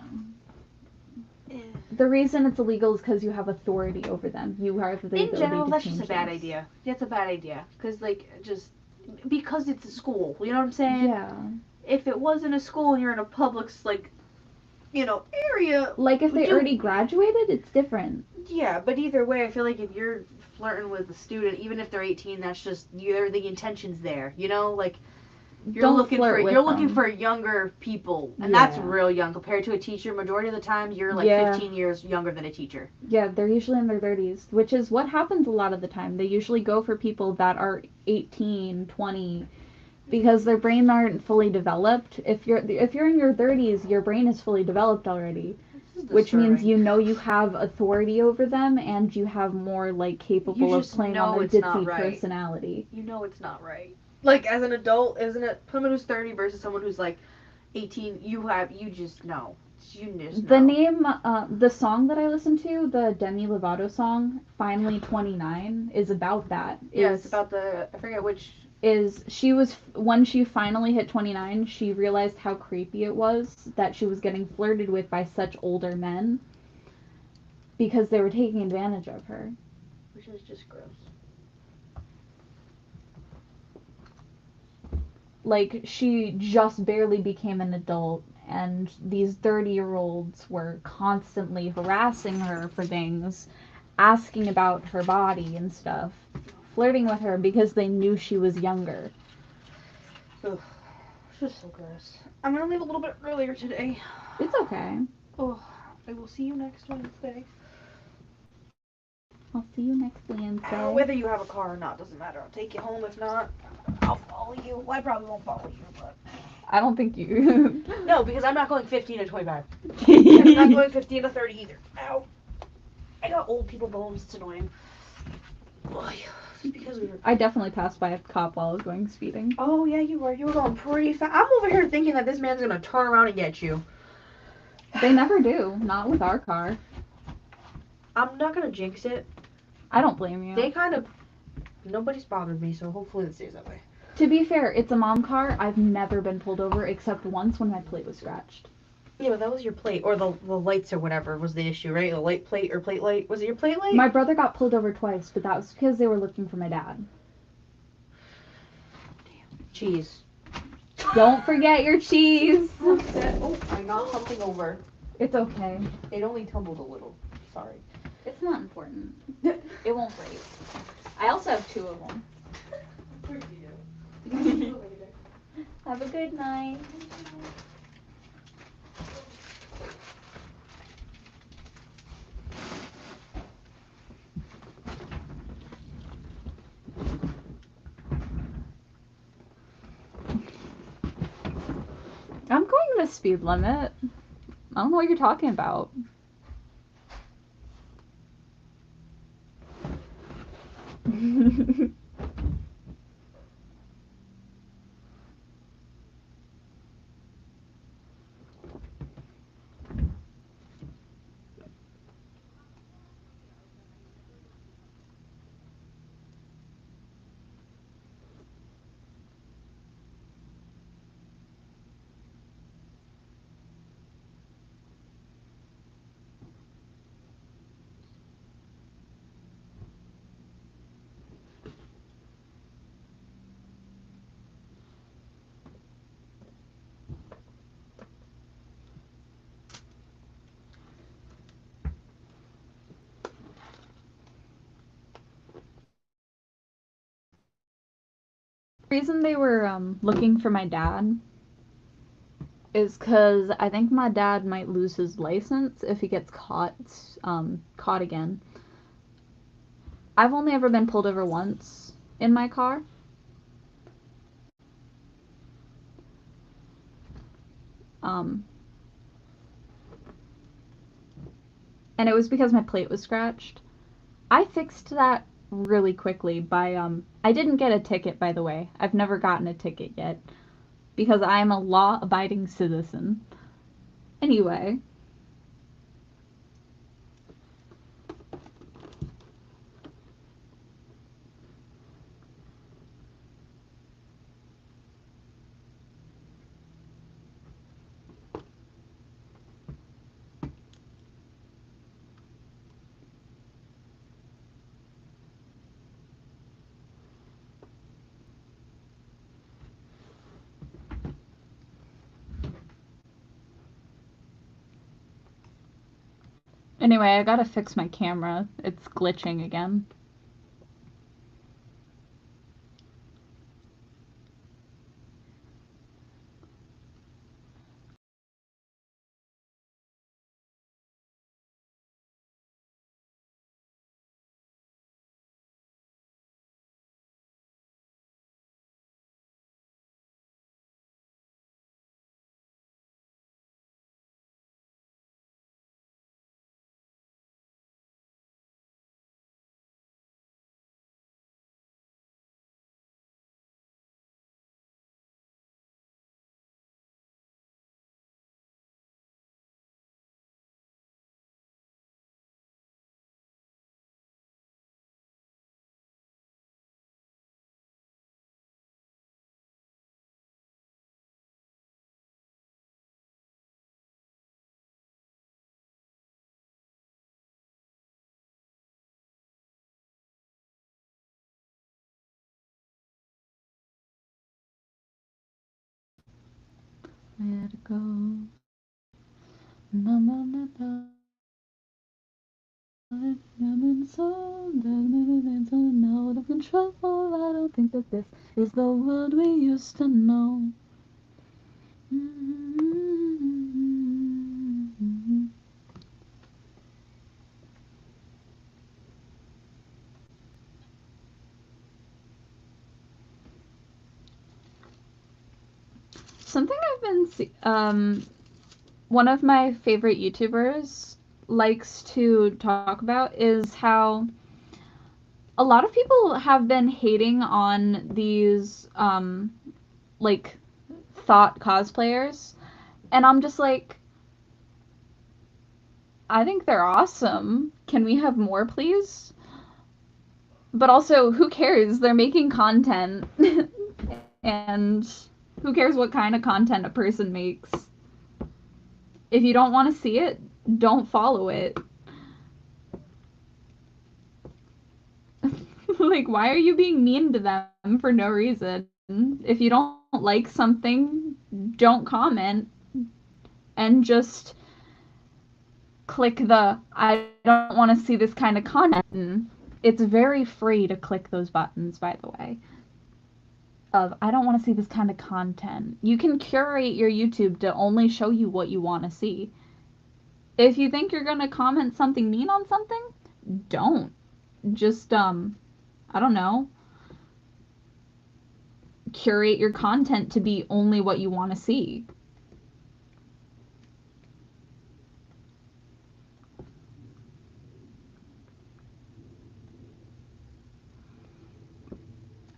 eh. The reason it's illegal is because you have authority over them. You have the ability In general, to that's change just a bad things. idea. That's a bad idea because like just because it's a school, you know what I'm saying? Yeah. If it wasn't a school and you're in a public like area. Like if they already graduated, it's different. Yeah, but either way, I feel like if you're flirting with a student, even if they're 18, that's just the intention's there. You know, like you're Don't looking flirt for with you're looking them. for younger people, and that's Yeah. real young compared to a teacher. Majority of the time, you're like Yeah. 15 years younger than a teacher. Yeah, they're usually in their 30s, which is what happens a lot of the time. They usually go for people that are 18, 20, because their brain aren't fully developed. If you're in your 30s, your brain is fully developed already, This is which means disturbing. you know you have authority over them and you have more like capable of just playing on know their it's not ditzy right. personality. You know it's not right. Like as an adult, isn't it? Someone who's 30 versus someone who's like 18. You just know. You just know. The name, the song that I listened to, the Demi Lovato song, Finally 29, is about that. Yeah, it's about I forget which. Is she was when she finally hit 29, she realized how creepy it was that she was getting flirted with by such older men because they were taking advantage of her. Which is just gross. Like she just barely became an adult and these 30-year-olds were constantly harassing her for things, asking about her body and stuff, flirting with her because they knew she was younger. Ugh, it's just so gross. I'm gonna leave a little bit earlier today. It's okay. Oh, I will see you next Wednesday. I'll see you next Wednesday. Whether you have a car or not doesn't matter. I'll take you home. If not, I'll follow you. Well, I probably won't follow you, but I don't think you. no, because I'm not going 15 to 25. I'm not going 15 to 30 either. Ow. I got old people bones. It's annoying. Because we were... I definitely passed by a cop while I was going speeding. Oh yeah, you were. You were going pretty fast. I'm over here thinking that this man's gonna turn around and get you. They never do. Not with our car. I'm not gonna jinx it. I don't blame you. They kind of... Nobody's bothered me, so hopefully it stays that way. To be fair, it's a mom car. I've never been pulled over except once when my plate was scratched. Yeah, but that was your plate, or the lights or whatever was the issue, right? The light plate or plate light. Was it your plate light? My brother got pulled over twice, but that was because they were looking for my dad. Damn. Cheese. Don't forget your cheese. Oh, I knocked something over. It's okay. It only tumbled a little. Sorry. It's not important. It won't break. I also have 2 of them. Have a good night. I'm going the speed limit. I don't know what you're talking about. reason they were looking for my dad is because I think my dad might lose his license if he gets caught again. I've only ever been pulled over once in my car. Um, and it was because my plate was scratched. I fixed that really quickly by I didn't get a ticket, by the way. I've never gotten a ticket yet because I am a law-abiding citizen. Anyway, I gotta fix my camera. It's glitching again. Let it go. Na na na na. I'm in so out of control. I don't think that this is the world we used to know. Something I've been one of my favorite YouTubers likes to talk about is how a lot of people have been hating on these like thought cosplayers, and I'm just like, I think they're awesome. Can we have more, please? But also, who cares? They're making content. And who cares what kind of content a person makes? If you don't want to see it, don't follow it. Like, why are you being mean to them for no reason? If you don't like something, don't comment and just click the I don't want to see this kind of content. It's very free to click those buttons, by the way. Of I don't want to see this kind of content. You can curate your YouTube to only show you what you want to see. If you think you're going to comment something mean on something, don't. Just I don't know, curate your content to be only what you want to see.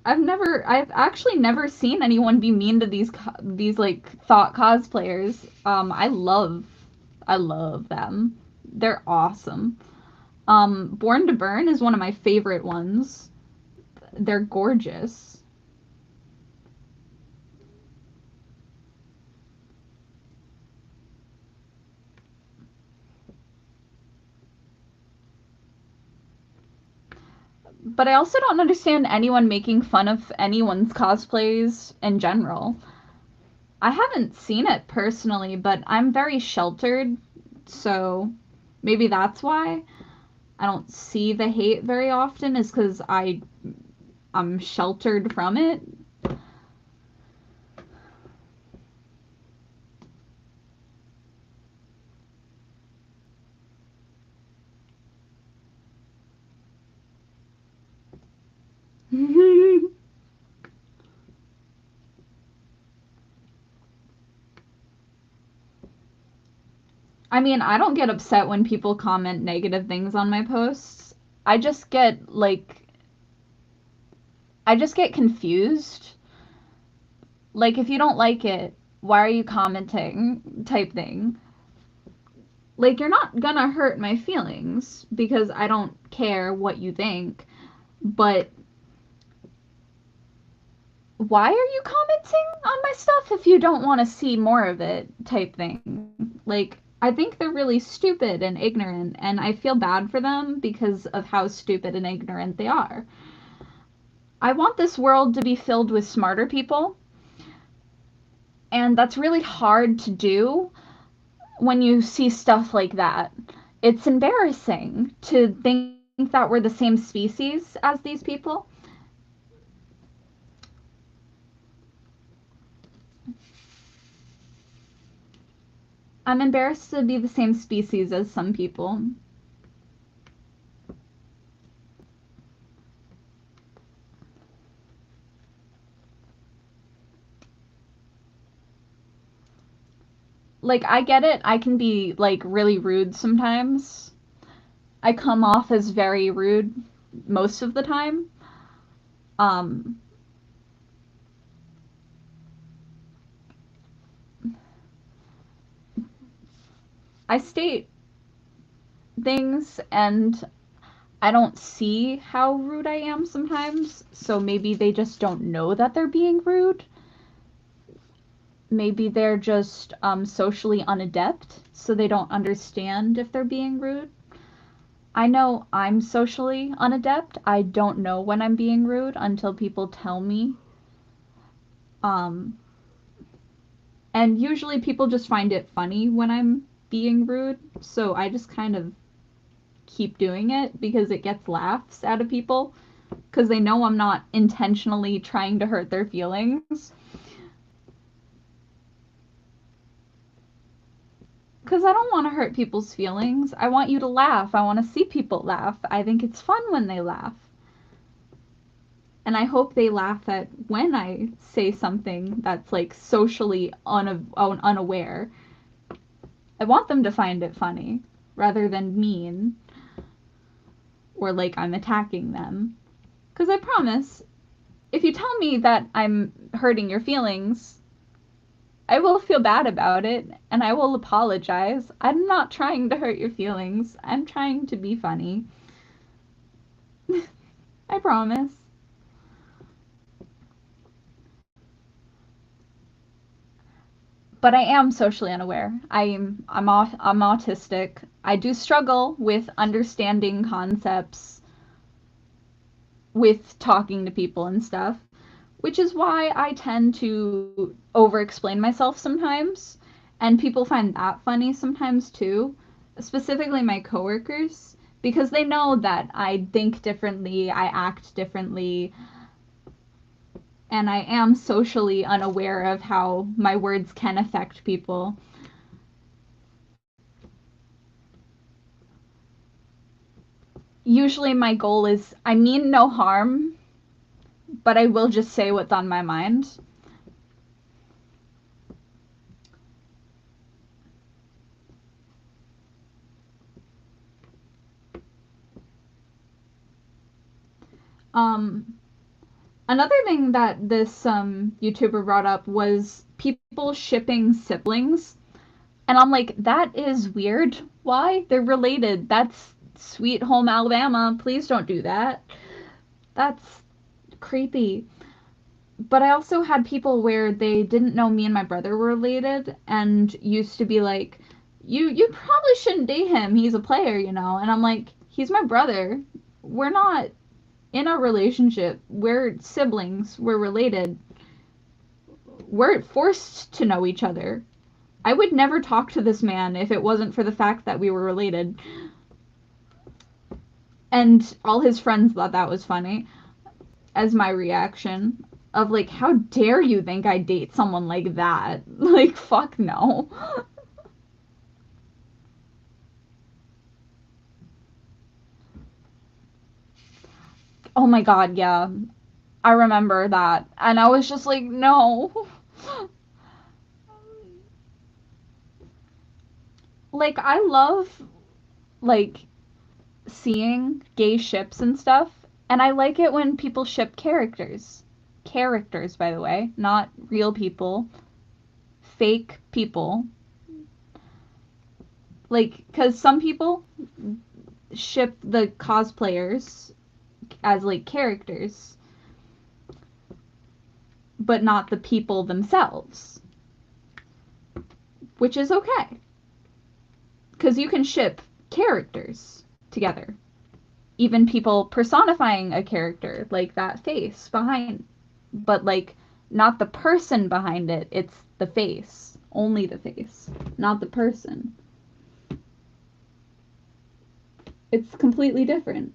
I've actually never seen anyone be mean to these like thought cosplayers. I love them. They're awesome. Born to Burn is one of my favorite ones. They're gorgeous. But I also don't understand anyone making fun of anyone's cosplays in general. I haven't seen it personally, but I'm very sheltered, so maybe that's why I don't see the hate very often, is because I'm sheltered from it. I mean, I don't get upset when people comment negative things on my posts. I just get like I just get confused. Like if you don't like it, why are you commenting type thing. Like you're not gonna hurt my feelings because I don't care what you think, but why are you commenting on my stuff if you don't want to see more of it type thing. Like I think they're really stupid and ignorant and I feel bad for them because of how stupid and ignorant they are. I want this world to be filled with smarter people, and that's really hard to do when you see stuff like that. It's embarrassing to think that we're the same species as these people. I'm embarrassed to be the same species as some people. Like, I get it. I can be, like, really rude sometimes. I come off as very rude most of the time. Um, I state things and I don't see how rude I am sometimes, so maybe they just don't know that they're being rude. Maybe they're just socially unadept, so they don't understand if they're being rude. I know I'm socially unadept. I don't know when I'm being rude until people tell me. Um, and usually people just find it funny when I'm being rude, so I just kind of keep doing it because it gets laughs out of people because they know I'm not intentionally trying to hurt their feelings. Because I don't want to hurt people's feelings. I want you to laugh. I want to see people laugh. I think it's fun when they laugh. And I hope they laugh at when I say something that's like socially unaware. I want them to find it funny rather than mean or like I'm attacking them. Because I promise, if you tell me that I'm hurting your feelings, I will feel bad about it and I will apologize. I'm not trying to hurt your feelings. I'm trying to be funny. I promise. But I am socially unaware. I'm autistic. I do struggle with understanding concepts, with talking to people and stuff, which is why I tend to over explain myself sometimes. And people find that funny sometimes too, specifically my coworkers, because they know that I think differently, I act differently, and I am socially unaware of how my words can affect people. Usually my goal is I mean no harm, but I will just say what's on my mind. Um, Another thing that this YouTuber brought up was people shipping siblings. And I'm like, that is weird. Why? They're related. That's Sweet Home Alabama. Please don't do that. That's creepy. But I also had people where they didn't know me and my brother were related and used to be like, you probably shouldn't date him. He's a player, you know. And I'm like, he's my brother. We're not in a relationship. We're siblings. We're related. We're forced to know each other. I would never talk to this man if it wasn't for the fact that we were related. And all his friends thought that was funny as my reaction of like, how dare you think I date someone like that? Like, fuck no. Oh my god, yeah. I remember that. And I was just like, no. Like, I love, like, seeing gay ships and stuff. And I like it when people ship characters. Characters, by the way, not real people. Fake people. Like, because some people ship the cosplayers as, like, characters, but not the people themselves. Which is okay. Because you can ship characters together. Even people personifying a character, like that face behind. But, like, not the person behind it, it's the face. Only the face, not the person. It's completely different.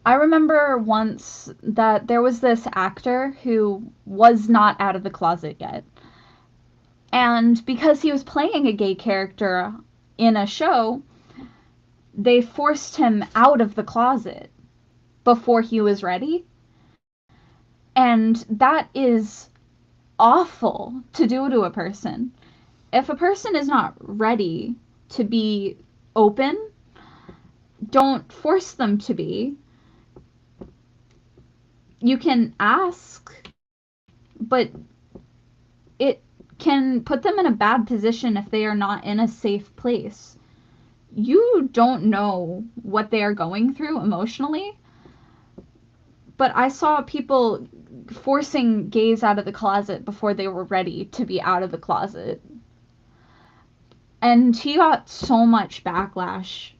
I remember once that there was this actor who was not out of the closet yet. And because he was playing a gay character in a show, they forced him out of the closet before he was ready. And that is awful to do to a person. If a person is not ready to be open, don't force them to be. You can ask, but it can put them in a bad position if they are not in a safe place. You don't know what they are going through emotionally, but I saw people forcing gays out of the closet before they were ready to be out of the closet. And he got so much backlash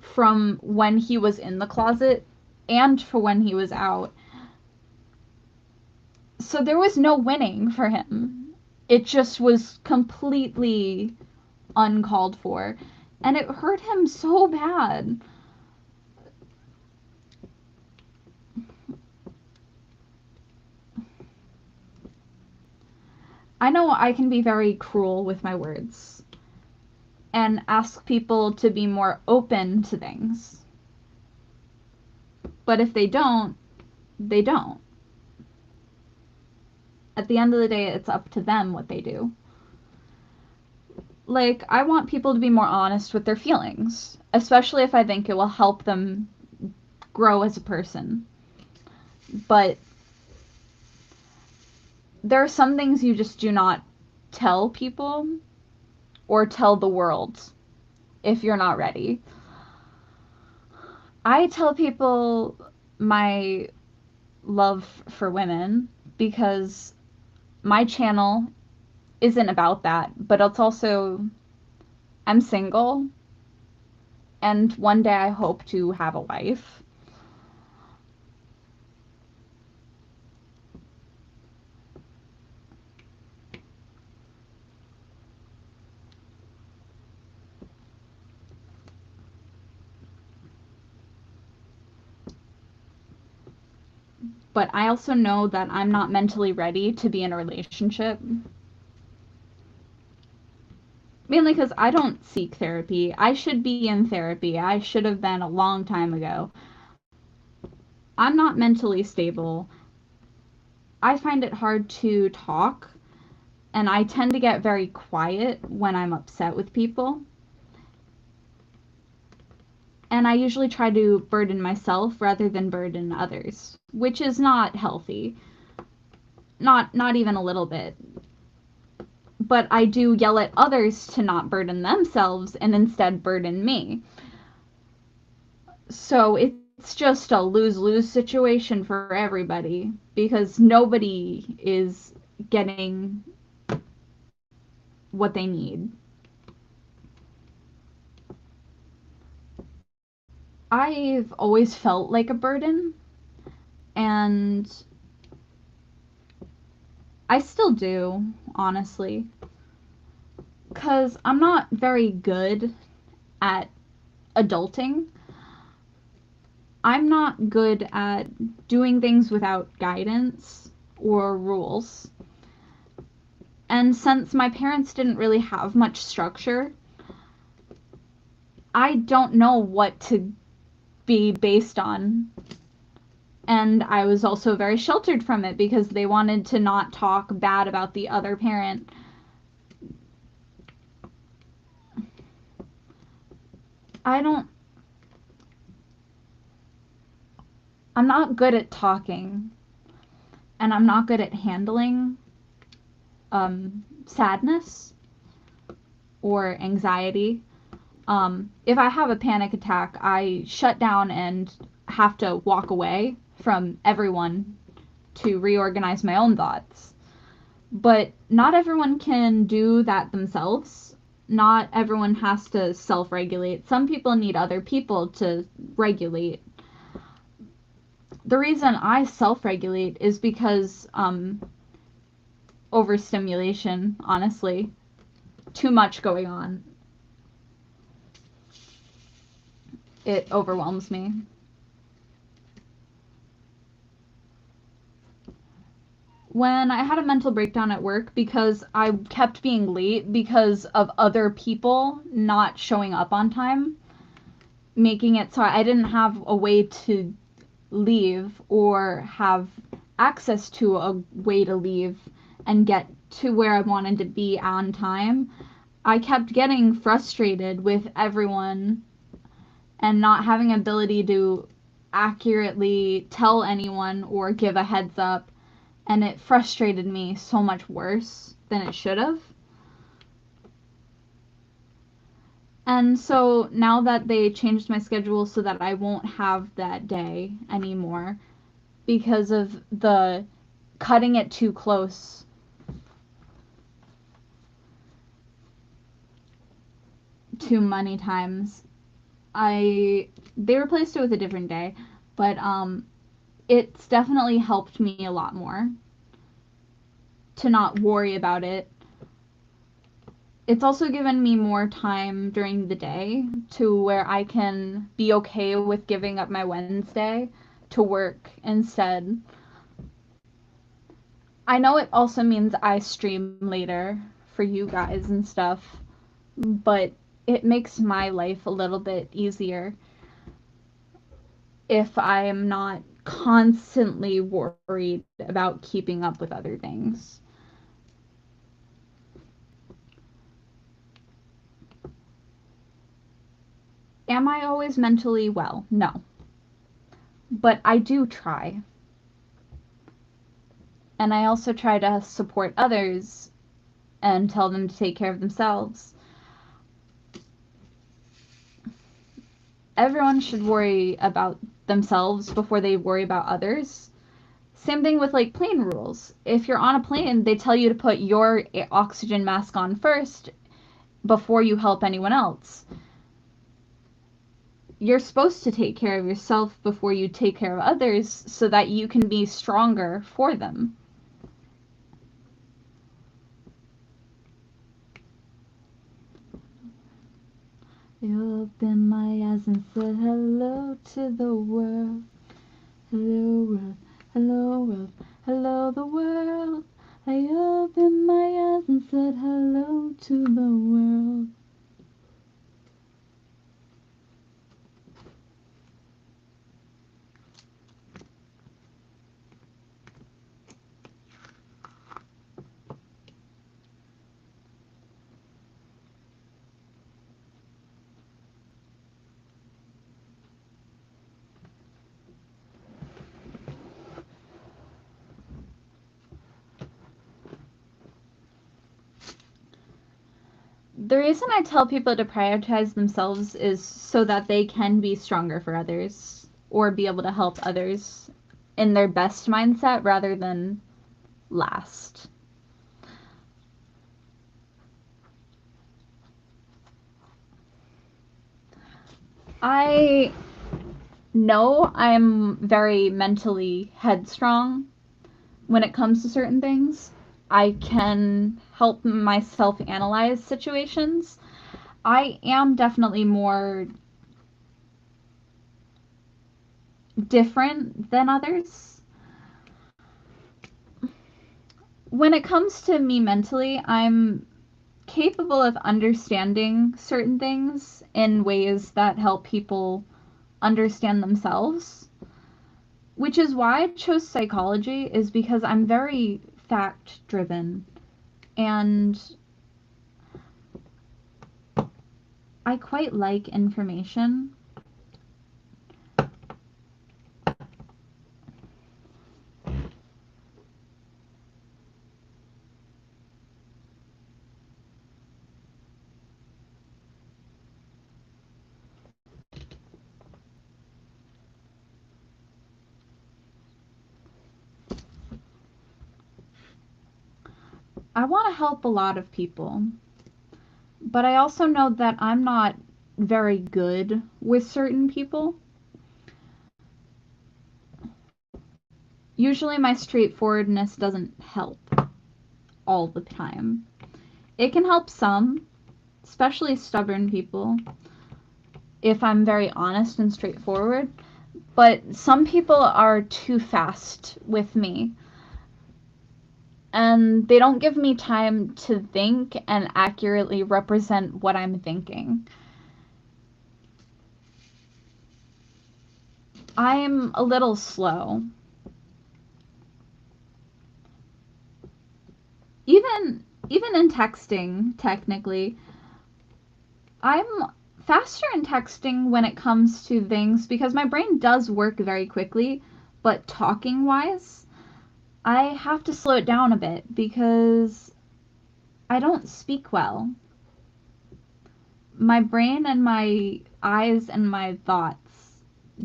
from when he was in the closet and for when he was out. So there was no winning for him. It just was completely uncalled for. And it hurt him so bad. I know I can be very cruel with my words and ask people to be more open to things. But if they don't, they don't. At the end of the day, it's up to them what they do. Like, I want people to be more honest with their feelings, especially if I think it will help them grow as a person. But there are some things you just do not tell people or tell the world if you're not ready. I tell people my love for women because my channel isn't about that, but it's also, I'm single, and one day I hope to have a wife. But I also know that I'm not mentally ready to be in a relationship. Mainly because I don't seek therapy. I should be in therapy. I should have been a long time ago. I'm not mentally stable. I find it hard to talk, and I tend to get very quiet when I'm upset with people. And I usually try to burden myself rather than burden others, which is not healthy. Not even a little bit. But I do yell at others to not burden themselves and instead burden me. So it's just a lose-lose situation for everybody because nobody is getting what they need. I've always felt like a burden, and I still do, honestly. Because I'm not very good at adulting. I'm not good at doing things without guidance or rules. And since my parents didn't really have much structure, I don't know what to be based on. And I was also very sheltered from it because they wanted to not talk bad about the other parent. I don't. I'm not good at talking, and I'm not good at handling sadness or anxiety. If I have a panic attack, I shut down and have to walk away from everyone to reorganize my own thoughts. But not everyone can do that themselves. Not everyone has to self regulate. Some people need other people to regulate. The reason I self regulate is because overstimulation, honestly. Too much going on. It overwhelms me. When I had a mental breakdown at work because I kept being late because of other people not showing up on time, making it so I didn't have a way to leave or have access to a way to leave and get to where I wanted to be on time, I kept getting frustrated with everyone and not having ability to accurately tell anyone or give a heads up, and it frustrated me so much worse than it should have. And so now that they changed my schedule so that I won't have that day anymore because of the cutting it too close too many times, they replaced it with a different day, but it's definitely helped me a lot more to not worry about it. It's also given me more time during the day to where I can be okay with giving up my Wednesday to work instead. I know it also means I stream later for you guys and stuff, but it makes my life a little bit easier if I am not constantly worried about keeping up with other things. Am I always mentally well? No. But I do try. And I also try to support others and tell them to take care of themselves. Everyone should worry about themselves before they worry about others. Same thing with like plane rules. If you're on a plane, they tell you to put your oxygen mask on first before you help anyone else. You're supposed to take care of yourself before you take care of others so that you can be stronger for them. You opened my eyes and said hello to the world. Hello world, hello world, hello the world. I opened my eyes and said hello to the world. The reason I tell people to prioritize themselves is so that they can be stronger for others or be able to help others in their best mindset rather than last. I know I'm very mentally headstrong when it comes to certain things. I can help myself analyze situations. I am definitely more different than others. When it comes to me mentally, I'm capable of understanding certain things in ways that help people understand themselves, which is why I chose psychology, is because I'm very fact driven, and I quite like information. I want to help a lot of people, but I also know that I'm not very good with certain people. Usually my straightforwardness doesn't help all the time. It can help some, especially stubborn people, if I'm very honest and straightforward, but some people are too fast with me, and they don't give me time to think and accurately represent what I'm thinking. I'm a little slow. Even in texting, technically, I'm faster in texting when it comes to things because my brain does work very quickly, but talking wise, I have to slow it down a bit because I don't speak well. My brain and my eyes and my thoughts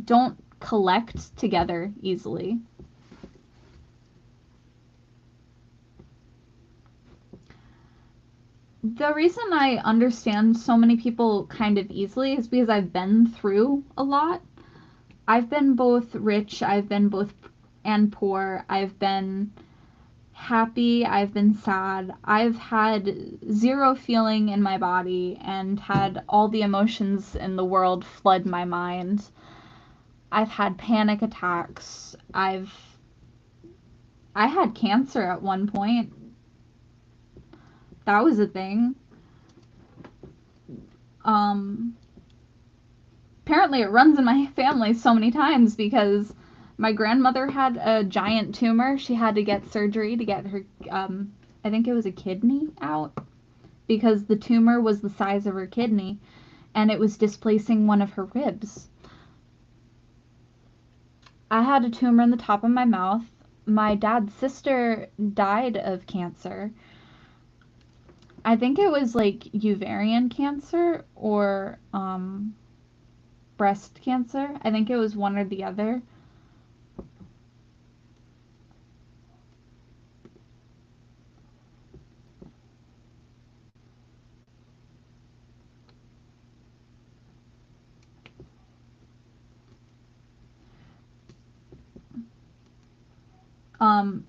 don't collect together easily. The reason I understand so many people kind of easily is because I've been through a lot. I've been both rich, I've been both and poor, I've been happy, I've been sad. I've had zero feeling in my body and had all the emotions in the world flood my mind. I've had panic attacks. I had cancer at one point. That was a thing. Um Apparently it runs in my family so many times because my grandmother had a giant tumor. She had to get surgery to get her I think it was a kidney out because the tumor was the size of her kidney and it was displacing one of her ribs. I had a tumor in the top of my mouth. My dad's sister died of cancer. I think it was like ovarian cancer or breast cancer. I think it was one or the other.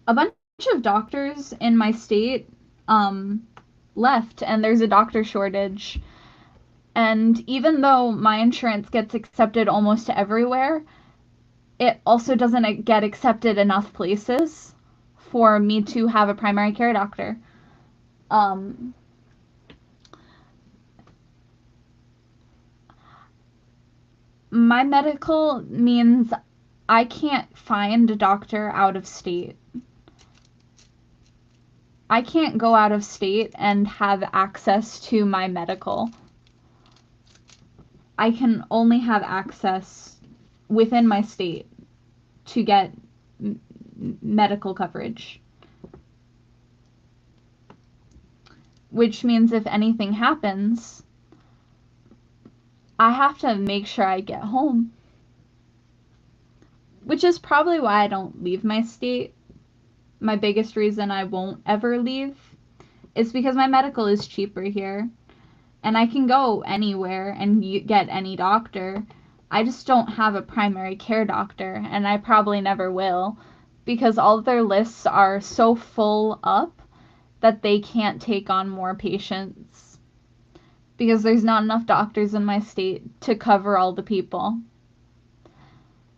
A bunch of doctors in my state um, left, and there's a doctor shortage. And even though my insurance gets accepted almost everywhere, it also doesn't get accepted enough places for me to have a primary care doctor. Um, my medical means I can't find a doctor out of state. I can't go out of state and have access to my medical. I can only have access within my state to get medical coverage. Which means if anything happens, I have to make sure I get home. Which is probably why I don't leave my state. My biggest reason I won't ever leave is because my medical is cheaper here. And I can go anywhere and get any doctor. I just don't have a primary care doctor, and I probably never will, because all of their lists are so full up that they can't take on more patients. Because there's not enough doctors in my state to cover all the people.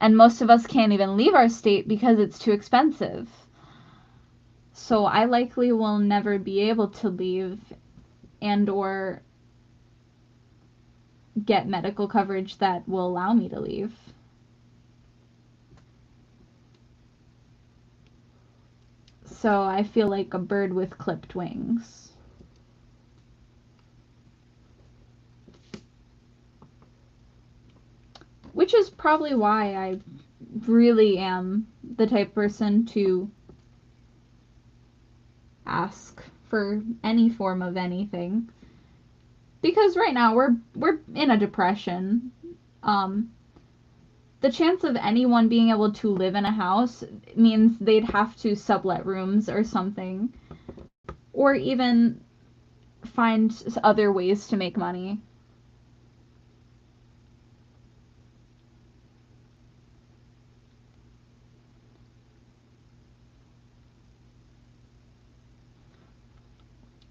And most of us can't even leave our state because it's too expensive. So I likely will never be able to leave and or get medical coverage that will allow me to leave. So I feel like a bird with clipped wings. Which is probably why I really am the type of person to ask for any form of anything. Because right now we're in a depression. Um, the chance of anyone being able to live in a house means they'd have to sublet rooms or something, or even find other ways to make money.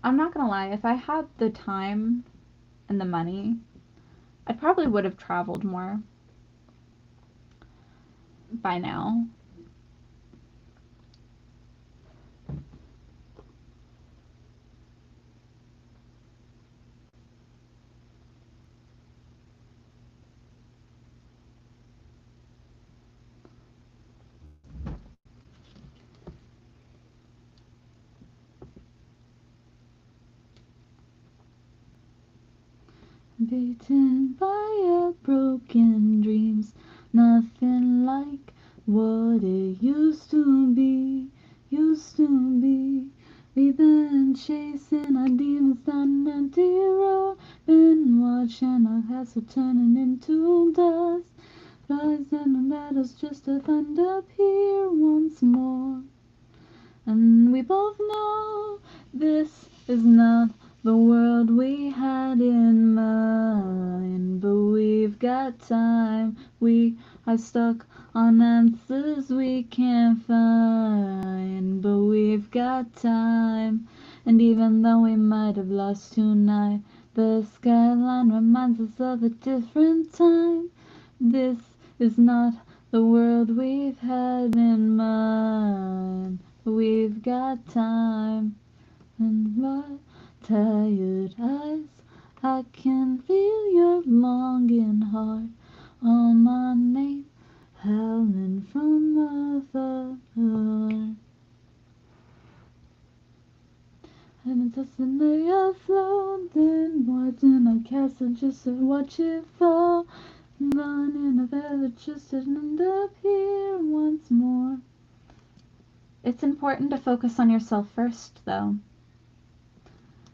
I'm not gonna lie, if I had the time and the money, I probably would have traveled more by now. Beaten by our broken dreams, nothing like what it used to be, used to be. We've been chasing our demons down an empty road, been watching our castle turning into dust. Rise and let us just to find up here once more. And we both know this is not the world we had in mind. But we've got time, we are stuck on answers we can't find. But we've got time, and even though we might have lost tonight, the skyline reminds us of a different time. This is not the world we've had in mind. We've got time, and my tired eyes, I can feel your longing heart on my name, howling from afar. And it's just an day afloat, then watching our castle just to watch it fall. Gone in a feather just to end up here once more. It's important to focus on yourself first, though.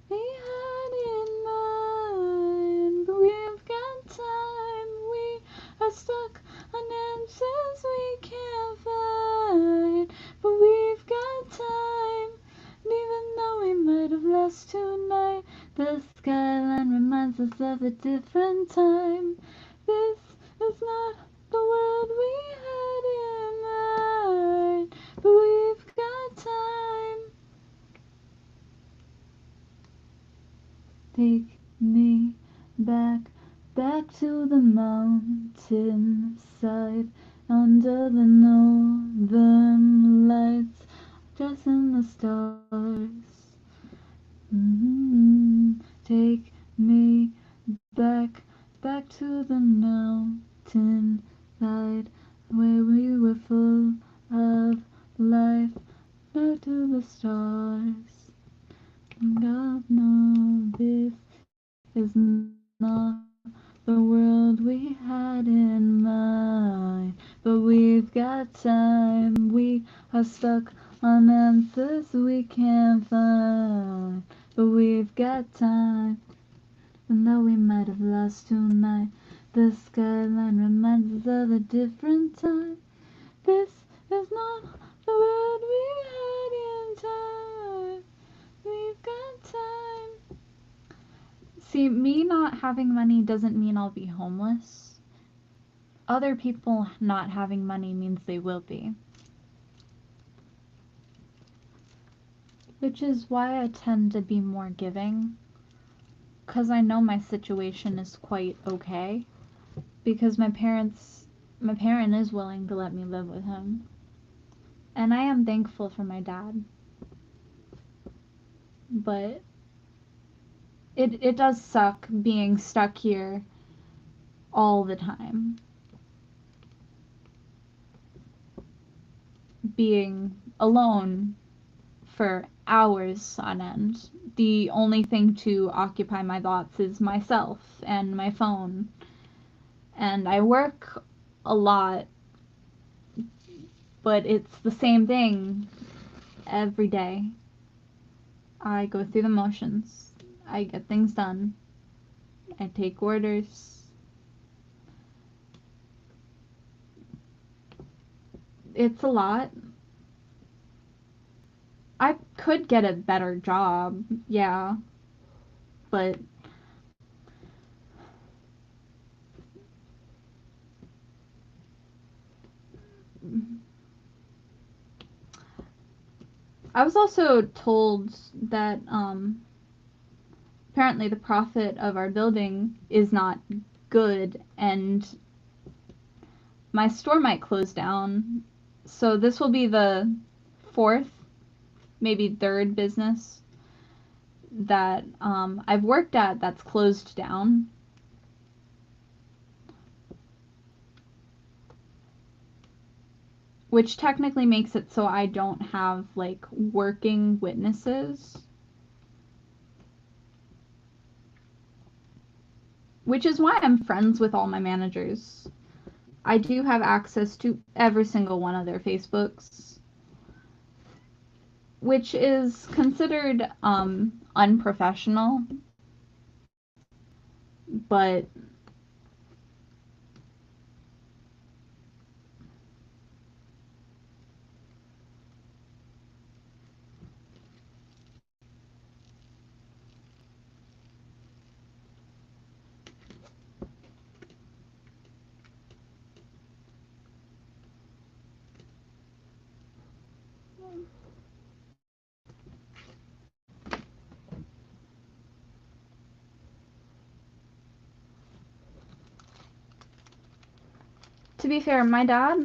We had in mind, but we've got time. We are stuck on answers we can't find. But we've got time, and even though we might have lost tonight, the skyline reminds us of a different time. This is not the world we had in mind, but we've got time. Take me back, back to the mountainside, under the northern lights, just in the stars. Take me back, back to the mountain side, where we were full of life, back to the stars. God, no, this is not the world we had in mind. But we've got time, we are stuck on answers we can't find. But we've got time, and though we might have lost tonight, the skyline reminds us of a different time. This is not the world we had in time. We've got time. See, me not having money doesn't mean I'll be homeless. Other people not having money means they will be. Which is why I tend to be more giving. Because I know my situation is quite okay. Because my parent is willing to let me live with him. And I am thankful for my dad. But it does suck being stuck here all the time. Being alone for hours on end. The only thing to occupy my thoughts is myself and my phone. And I work a lot, but it's the same thing every day. I go through the motions. I get things done. I take orders. It's a lot. I could get a better job, yeah, but I was also told that apparently the profit of our building is not good and my store might close down. So this will be the fourth, maybe third business that I've worked at that's closed down. Which technically makes it so I don't have like working witnesses. Which is why I'm friends with all my managers. I do have access to every single one of their Facebooks, which is considered unprofessional, but to be fair, my dad,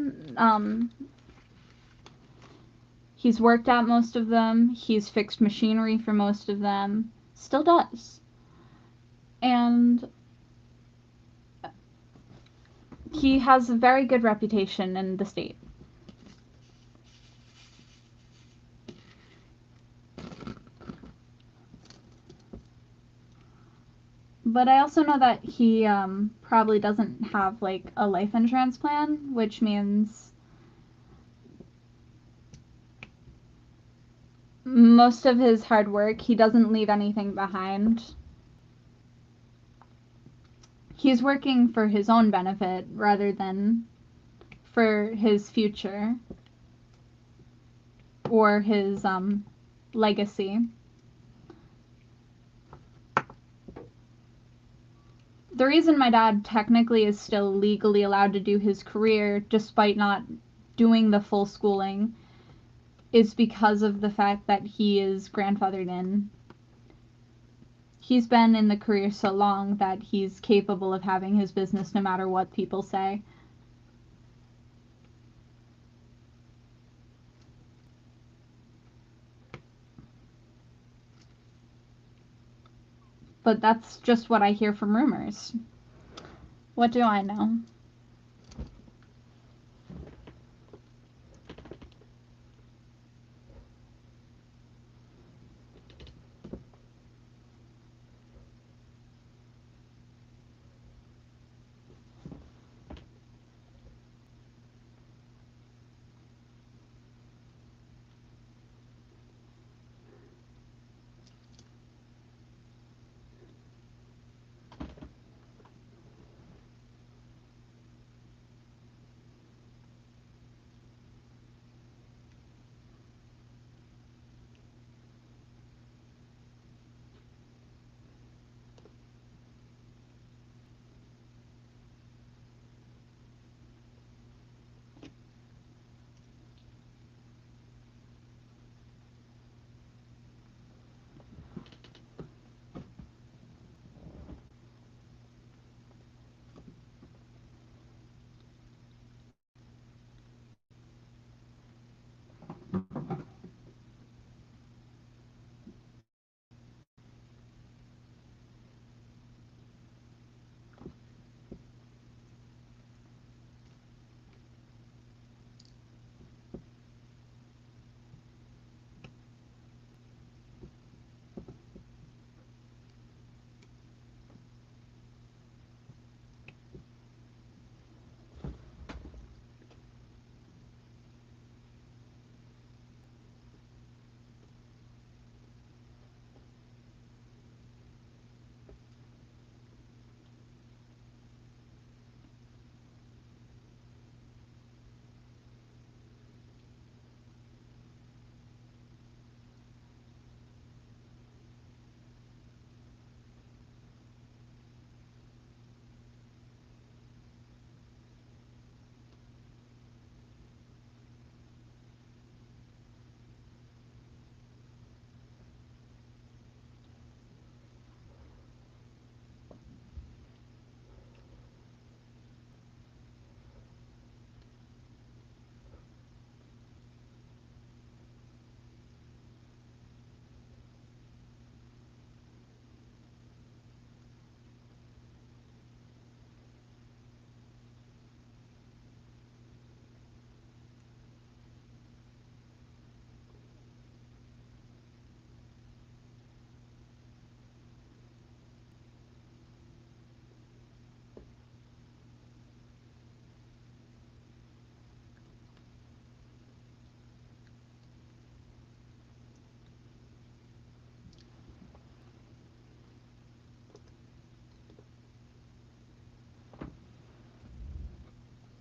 he's worked at most of them, he's fixed machinery for most of them, still does. And he has a very good reputation in the state. But I also know that he probably doesn't have like a life insurance plan, which means most of his hard work, he doesn't leave anything behind. He's working for his own benefit rather than for his future or his legacy. The reason my dad technically is still legally allowed to do his career despite not doing the full schooling is because of the fact that he is grandfathered in. He's been in the career so long that he's capable of having his business no matter what people say. But that's just what I hear from rumors. What do I know?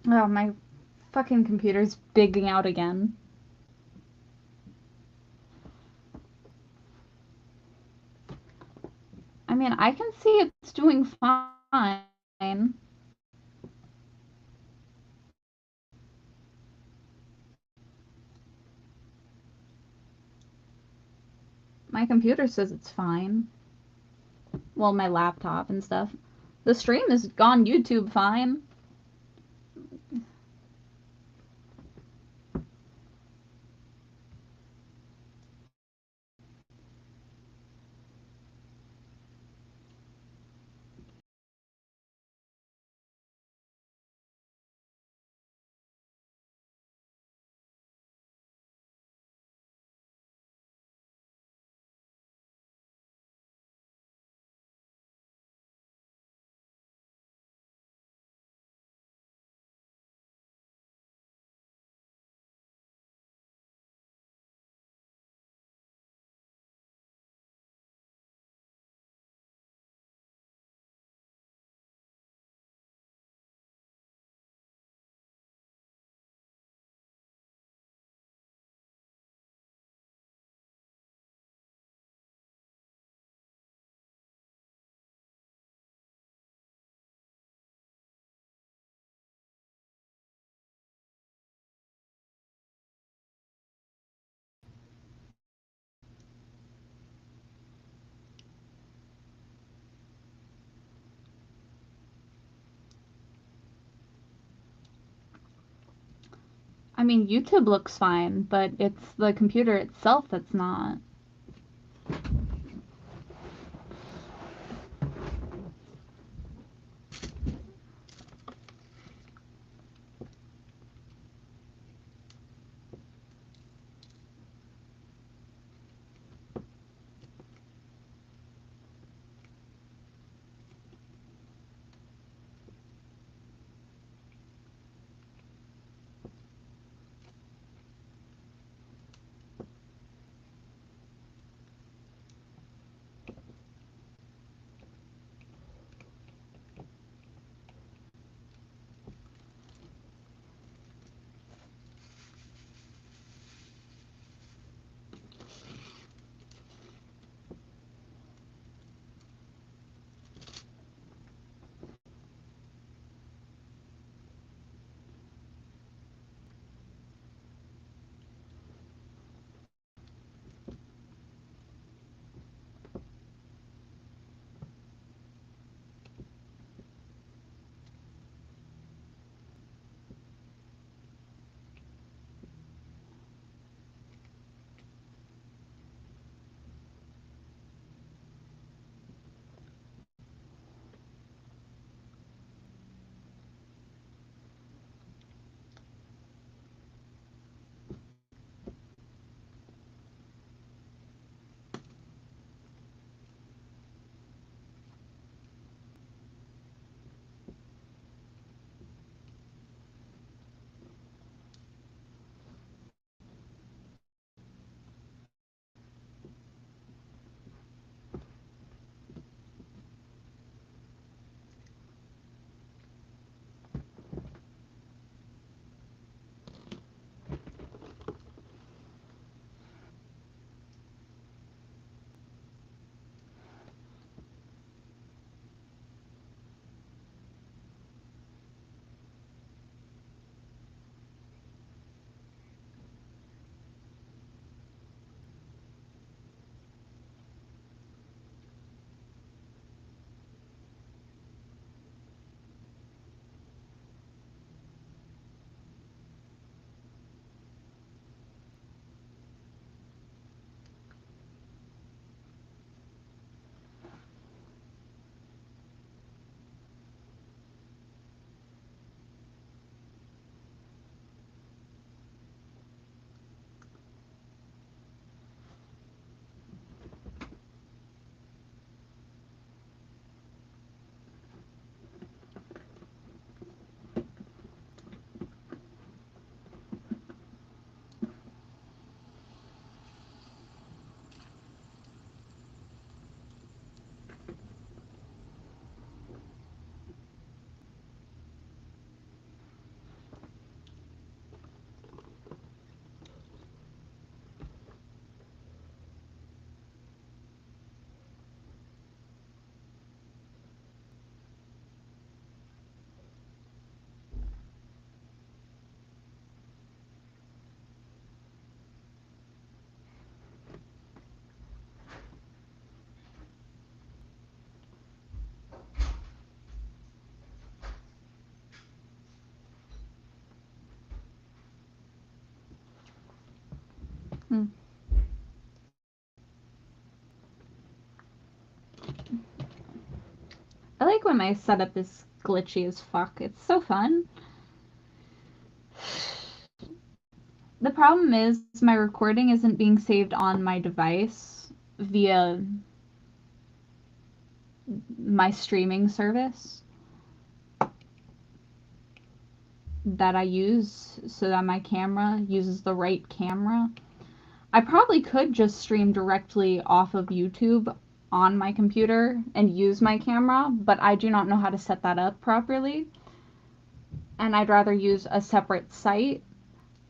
Oh, my fucking computer's bigging out again. I mean, I can see it's doing fine. My computer says it's fine. Well, my laptop and stuff. The stream is on YouTube fine. I mean, YouTube looks fine, but it's the computer itself that's not. Hmm. I like when my setup is glitchy as fuck. It's so fun. The problem is my recording isn't being saved on my device via my streaming service that I use so that my camera uses the right camera. I probably could just stream directly off of YouTube on my computer and use my camera, but I do not know how to set that up properly. And I'd rather use a separate site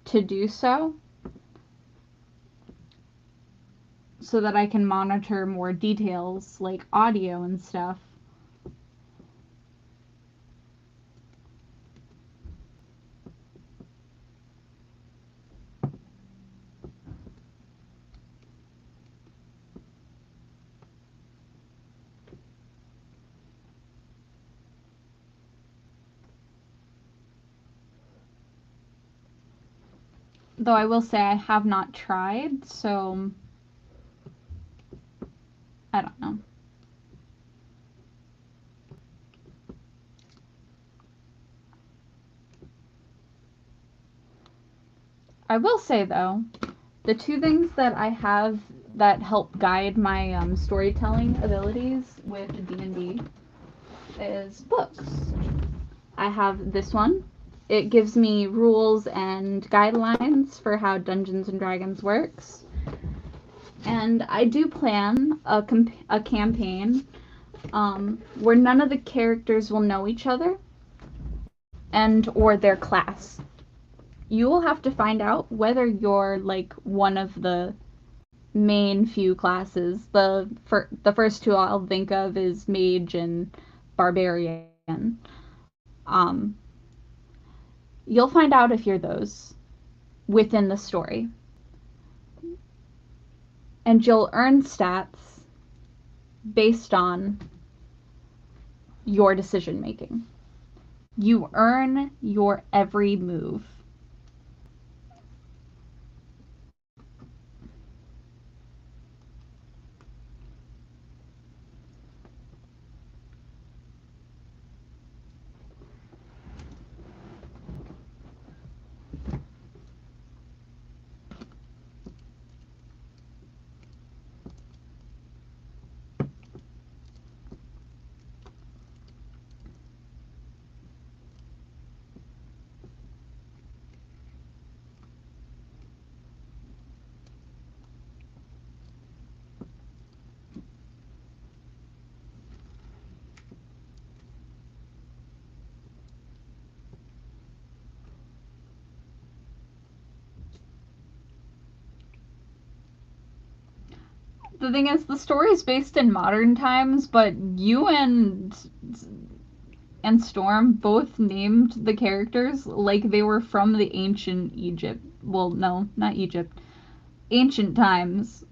to do so that I can monitor more details like audio and stuff. Though I will say I have not tried, so I don't know. I will say though, the two things that I have that help guide my storytelling abilities with D&D is books. I have this one. It gives me rules and guidelines for how Dungeons and Dragons works. And I do plan a campaign where none of the characters will know each other and or their class. You will have to find out whether you're like one of the main few classes. The first two I'll think of is mage and barbarian. Um, you'll find out if you're those within the story, and you'll earn stats based on your decision making. You earn your every move. The thing is, the story is based in modern times, but you and Storm both named the characters like they were from the ancient Egypt. Well, no, not Egypt. Ancient times.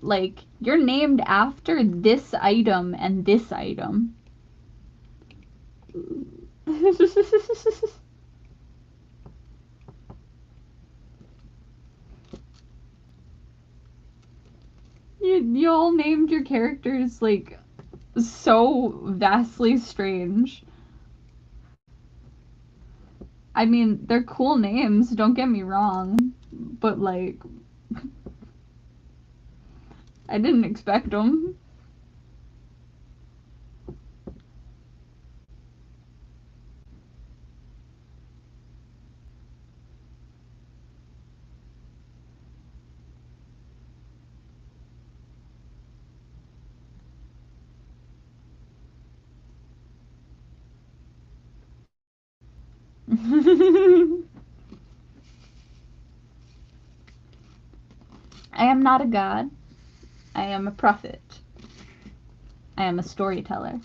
Like, you're named after this item and this item. you all named your characters, like, so vastly strange. I mean, they're cool names, don't get me wrong, but, like, I didn't expect them. I am not a god. I am a prophet. I am a storyteller.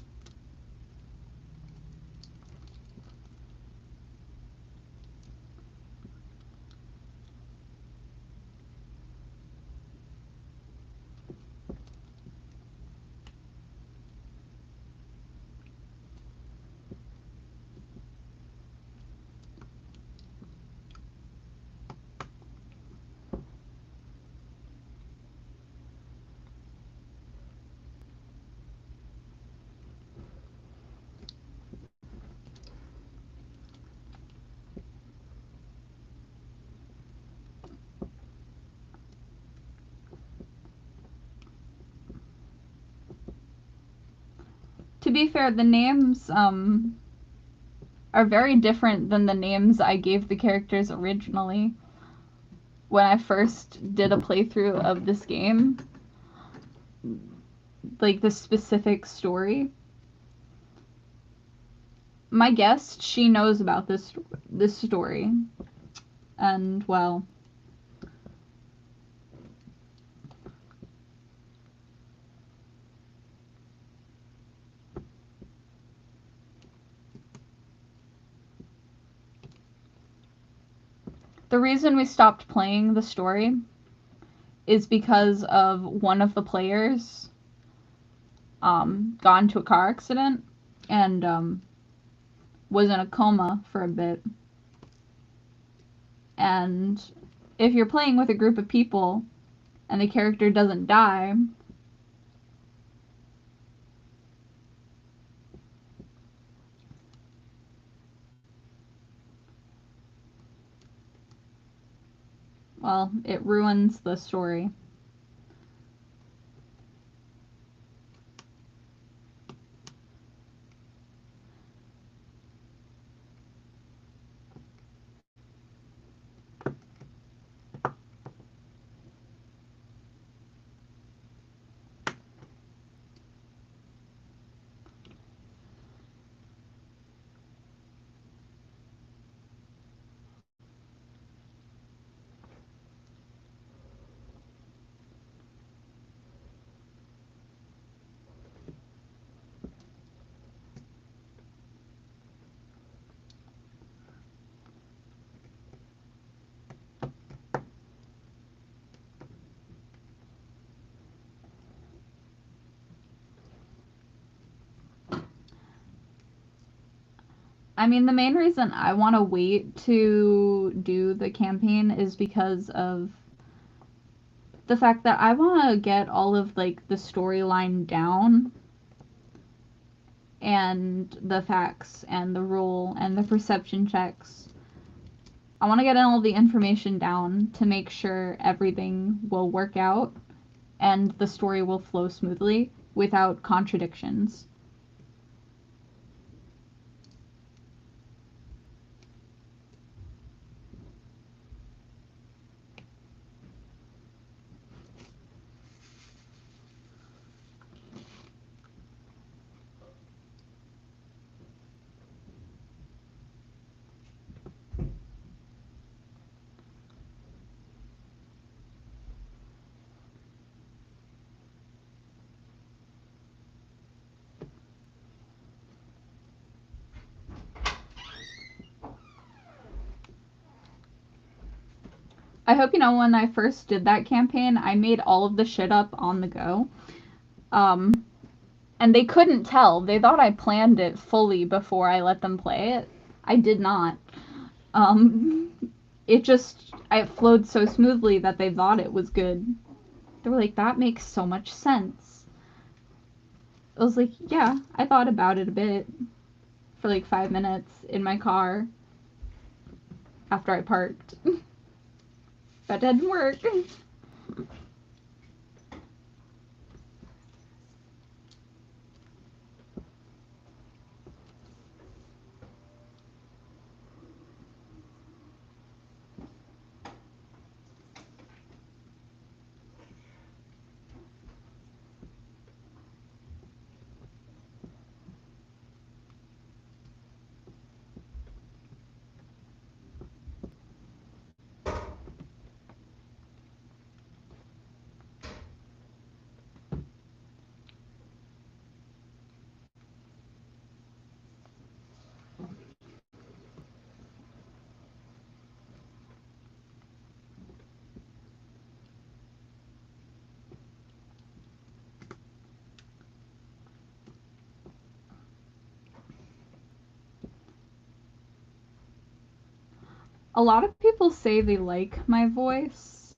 be fair, the names are very different than the names I gave the characters originally. When I first did a playthrough of this game, like the specific story, my guest, she knows about this story, and well, the reason we stopped playing the story is because of one of the players got into a car accident and was in a coma for a bit. And if you're playing with a group of people and the character doesn't die, well, it ruins the story. I mean, the main reason I want to wait to do the campaign is because of the fact that I want to get all of like the storyline down and the facts and the rule and the perception checks. I want to get all the information down to make sure everything will work out and the story will flow smoothly without contradictions. I hope you know when I first did that campaign, I made all of the shit up on the go. Um, and they couldn't tell. They thought I planned it fully before I let them play it. I did not. Um, it flowed so smoothly that they thought it was good. They were like, that makes so much sense. I was like, yeah, I thought about it a bit for like 5 minutes in my car after I parked. That didn't work. A lot of people say they like my voice.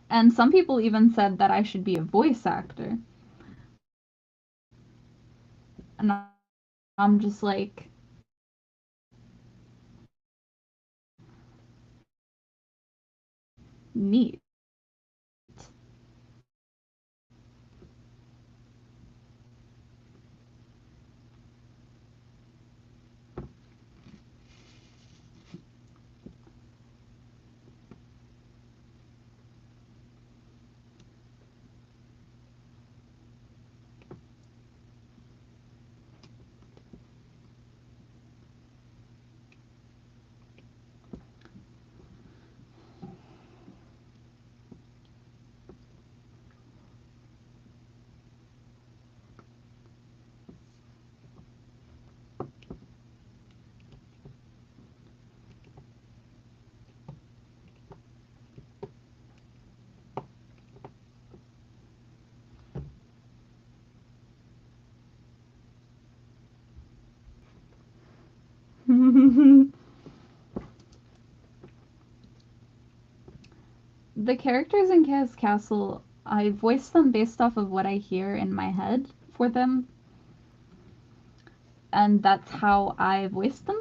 And some people even said that I should be a voice actor. And I'm just like, neat. The characters in Chaos Castle, I voice them based off of what I hear in my head for them, and that's how I voice them.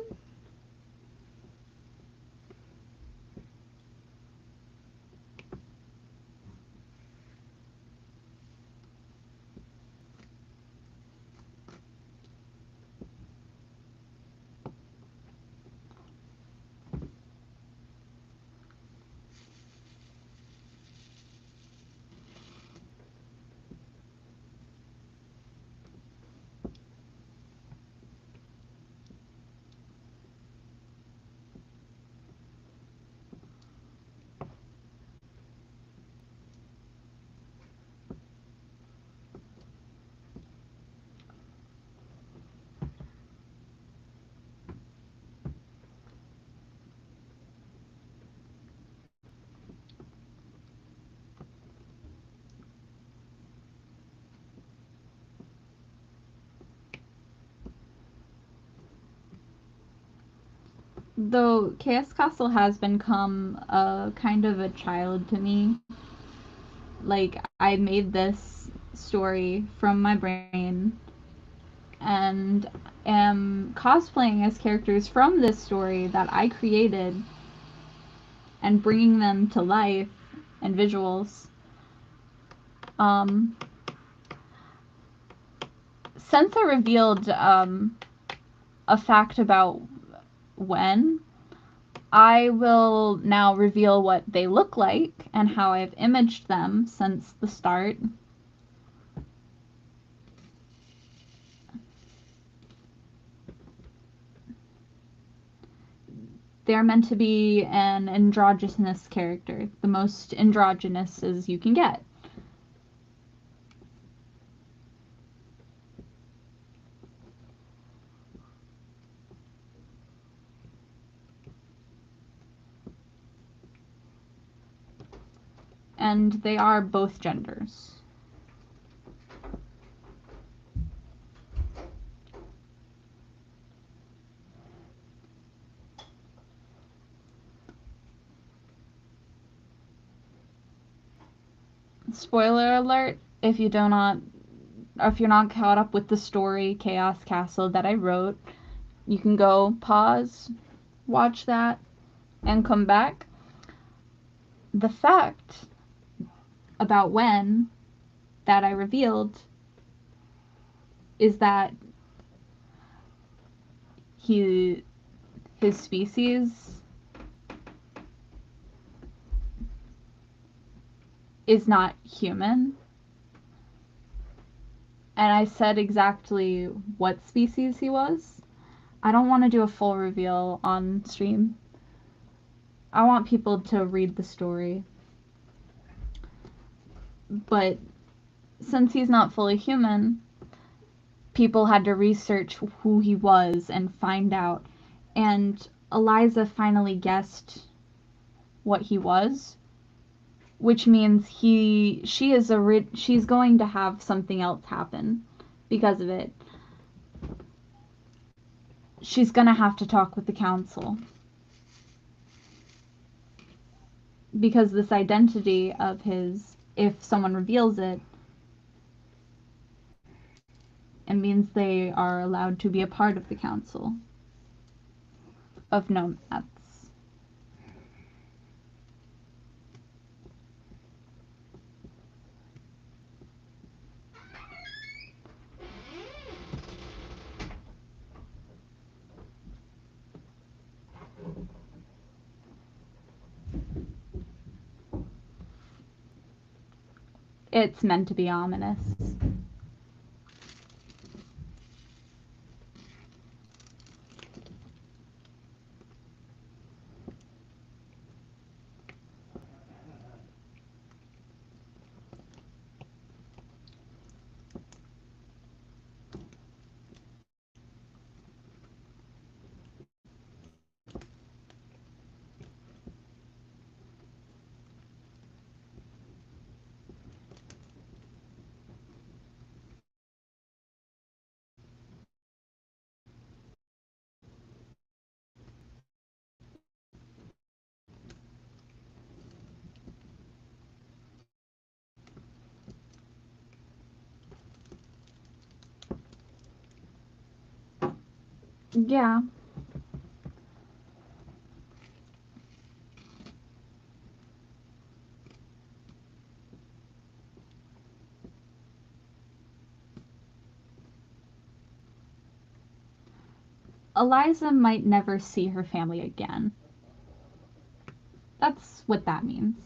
Though Chaos Castle has become a kind of a child to me. Like, I made this story from my brain and am cosplaying as characters from this story that I created and bringing them to life and visuals. Um, since I revealed a fact about when, I will now reveal what they look like and how I've imaged them since the start. They're meant to be an androgynous character, the most androgynous as you can get. And they are both genders. Spoiler alert, if you're not caught up with the story Chaos Castle that I wrote, you can go pause, watch that, and come back. The fact about when that I revealed is that he his species is not human. And I said exactly what species he was. I don't want to do a full reveal on stream. I want people to read the story. But since he's not fully human, people had to research who he was and find out. And Eliza finally guessed what he was, which means she's going to have something else happen because of it. She's going to have to talk with the council. Because this identity of his, if someone reveals it, it means they are allowed to be a part of the council of nomads. It's meant to be ominous. Yeah. Eliza might never see her family again. That's what that means.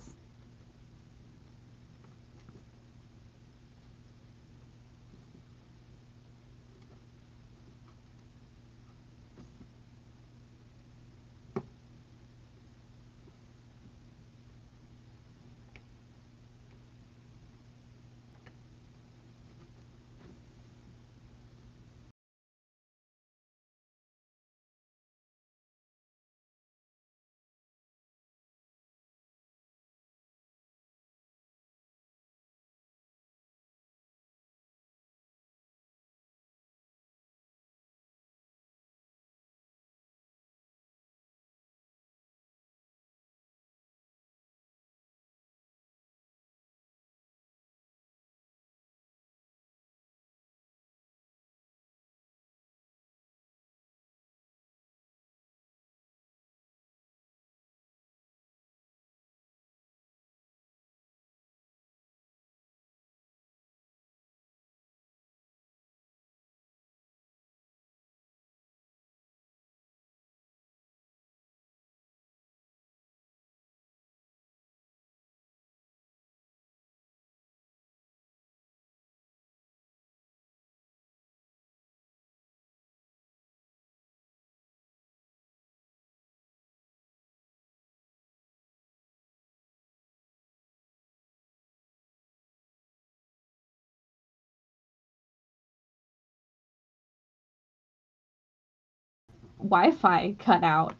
Wi-Fi cut out.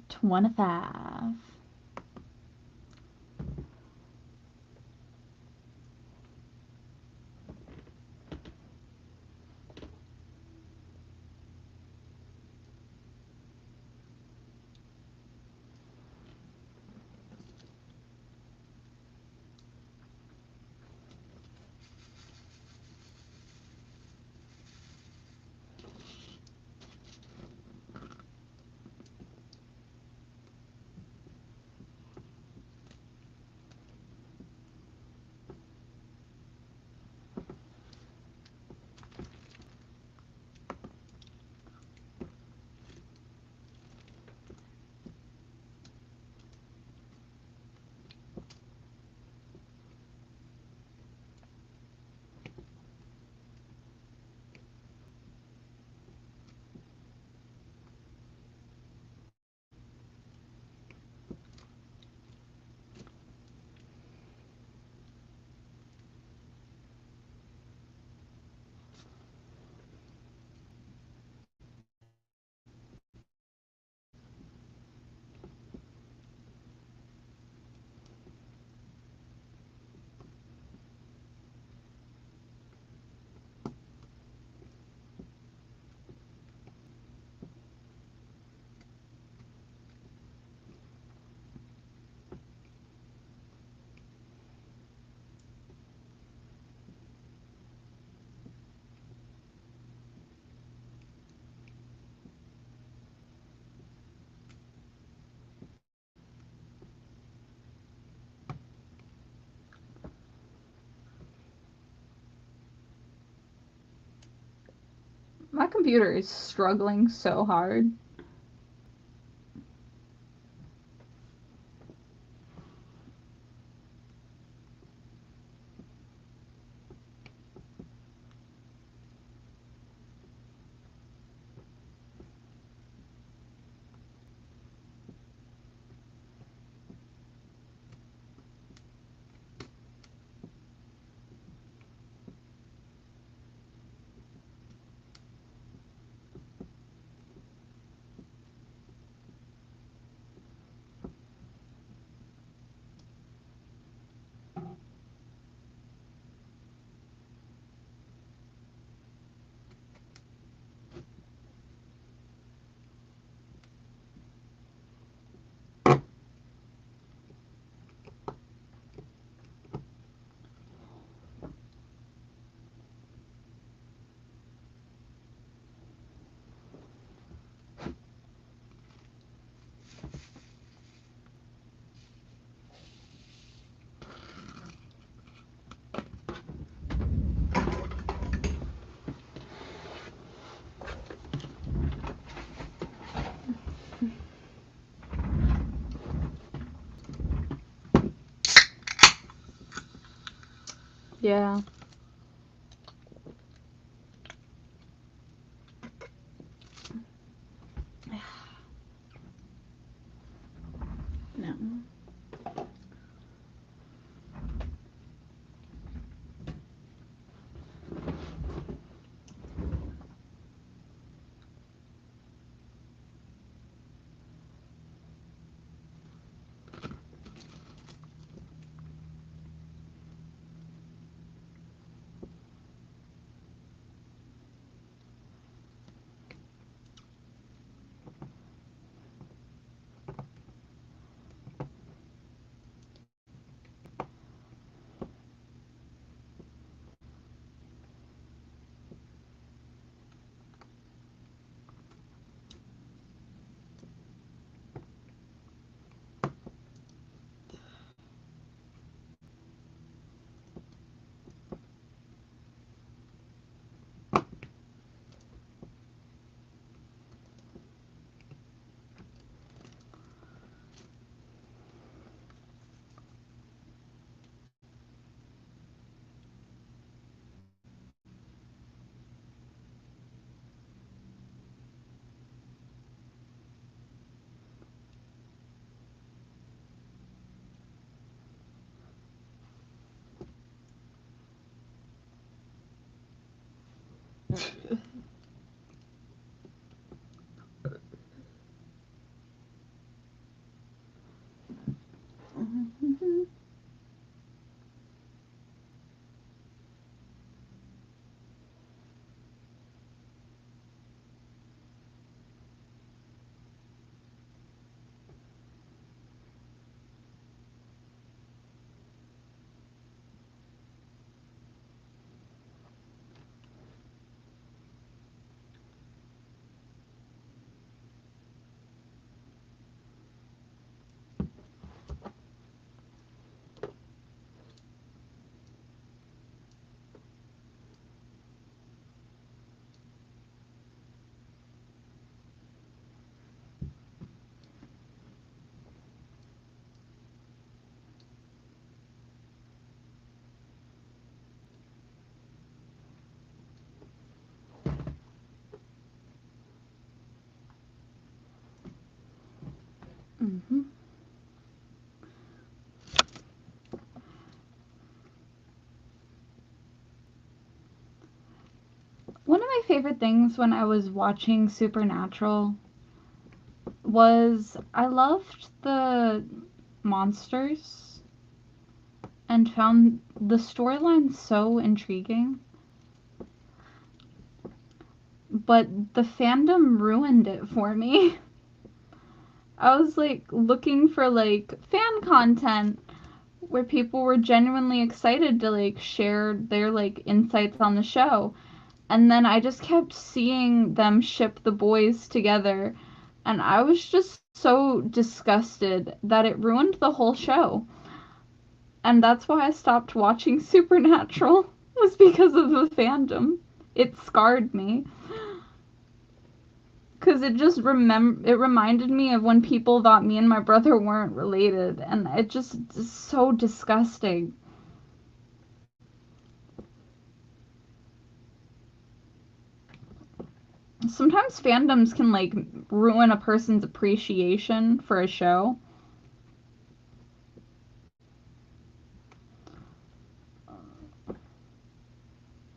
$25. My computer is struggling so hard. Yeah. No. Mm-hmm. One of my favorite things when I was watching Supernatural was I loved the monsters and found the storyline so intriguing, but the fandom ruined it for me. I was like looking for like fan content where people were genuinely excited to like share their like insights on the show. And then I just kept seeing them ship the boys together, and I was just so disgusted that it ruined the whole show. And that's why I stopped watching Supernatural, was because of the fandom. It scarred me. Because it reminded me of when people thought me and my brother weren't related, and it just is so disgusting. Sometimes fandoms can like ruin a person's appreciation for a show.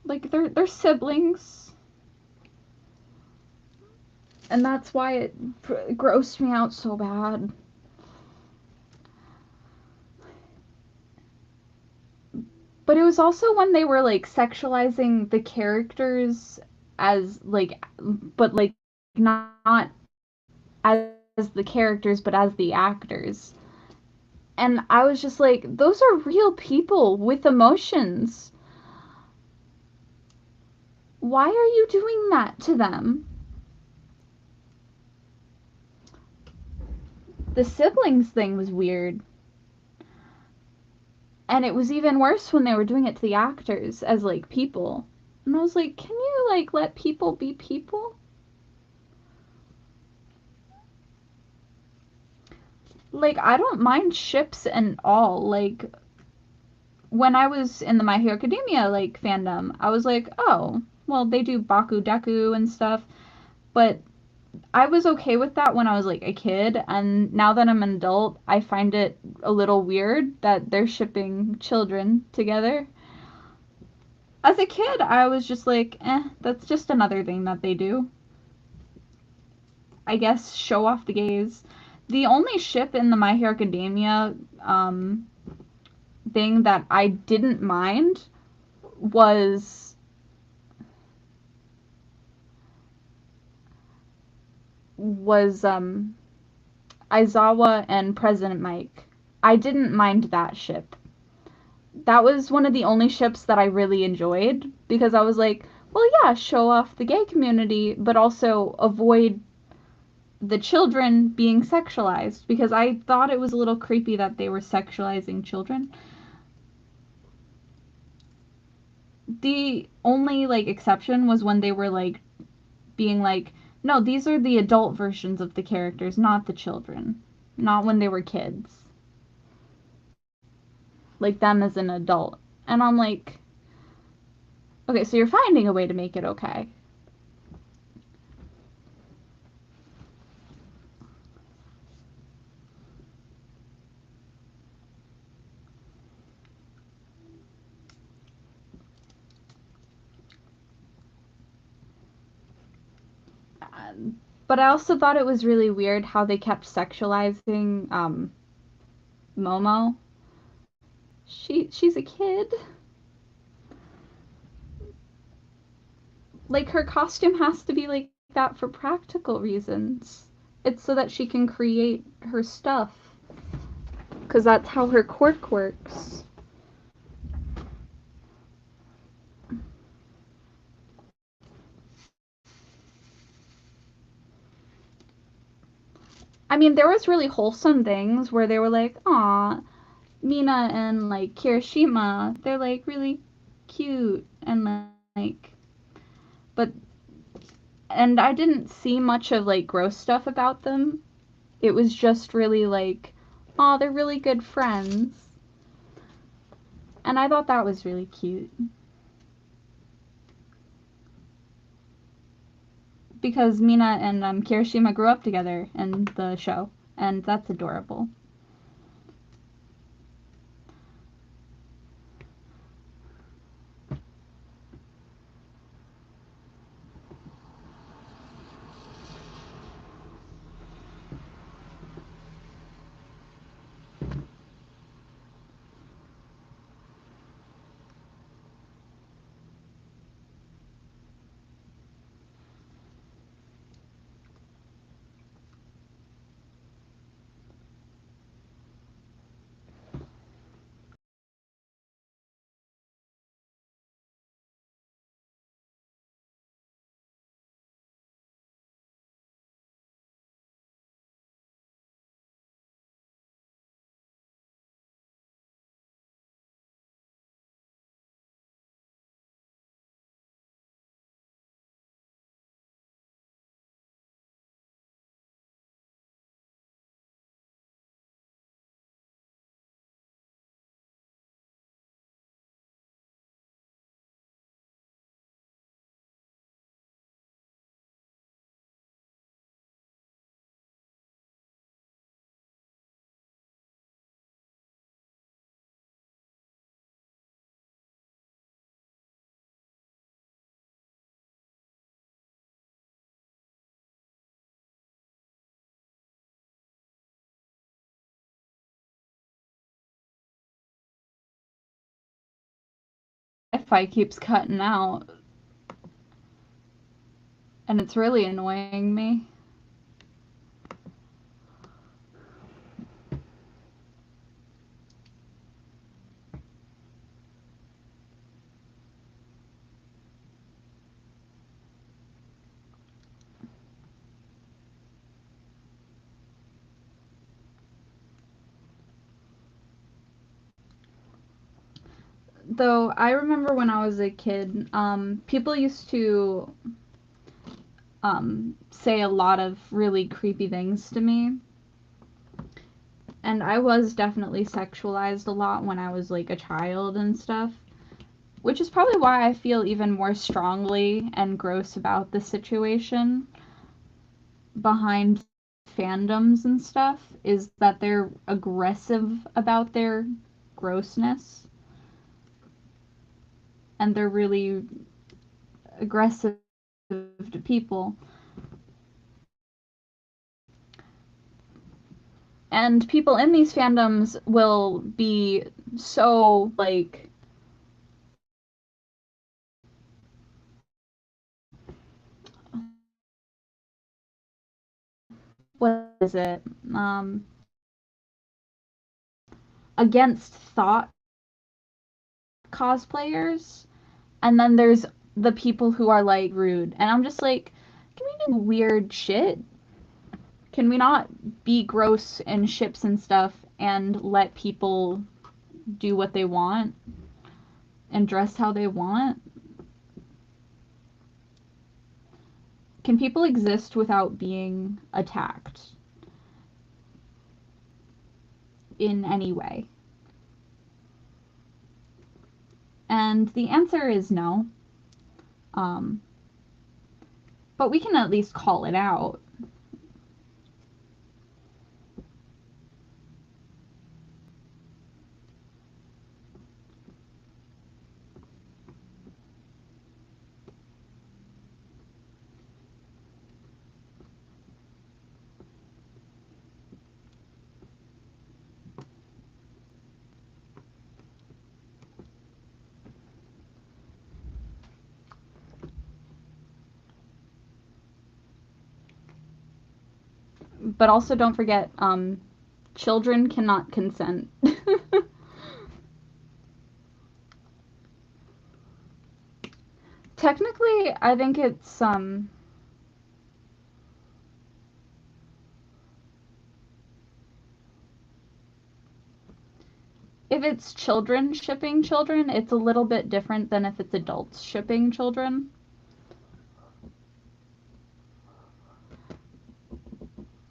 Like they're siblings, and that's why it grossed me out so bad. But it was also when they were like sexualizing the characters as like, but like not as the characters, but as the actors. And I was just like, those are real people with emotions. Why are you doing that to them? The siblings thing was weird. And it was even worse when they were doing it to the actors as like people. And I was like, can you like let people be people? Like I don't mind ships and all. Like when I was in the My Hero Academia like fandom, I was like, oh, well they do Baku Deku and stuff, but I was okay with that when I was like a kid, and now that I'm an adult, I find it a little weird that they're shipping children together. As a kid, I was just like, that's just another thing that they do. I guess show off the gays. The only ship in the My Hero Academia thing that I didn't mind was was Aizawa and President Mike. I didn't mind that ship. That was one of the only ships that I really enjoyed because I was like, well, yeah, show off the gay community, but also avoid the children being sexualized because I thought it was a little creepy that they were sexualizing children. The only like exception was when they were like being like, no, these are the adult versions of the characters, not the children. Not when they were kids. Like them as an adult. And I'm like, okay, so you're finding a way to make it okay. But I also thought it was really weird how they kept sexualizing Momo. She's a kid. Like her costume has to be like that for practical reasons. It's so that she can create her stuff. Cuz that's how her quirk works. I mean, there was really wholesome things where they were like, "Aw, Mina and like Kirishima, they're like really cute and like but and I didn't see much of like gross stuff about them. It was just really like, oh, they're really good friends. And I thought that was really cute. Because Mina and Kirishima grew up together in the show, and that's adorable. Wi-Fi keeps cutting out, and it's really annoying me. Though I remember when I was a kid, people used to say a lot of really creepy things to me. And I was definitely sexualized a lot when I was like a child and stuff. Which is probably why I feel even more strongly and gross about the situation behind fandoms and stuff, is that they're aggressive about their grossness. And they're really aggressive to people. And people in these fandoms will be so, like, what is it? Against thought cosplayers. And then there's the people who are, like, rude. And I'm just like, can we do weird shit? Can we not be gross in ships and stuff and let people do what they want and dress how they want? Can people exist without being attacked in any way? And the answer is no. But we can at least call it out. But also don't forget, children cannot consent. Technically, I think it's, if it's children shipping children, it's a little bit different than if it's adults shipping children.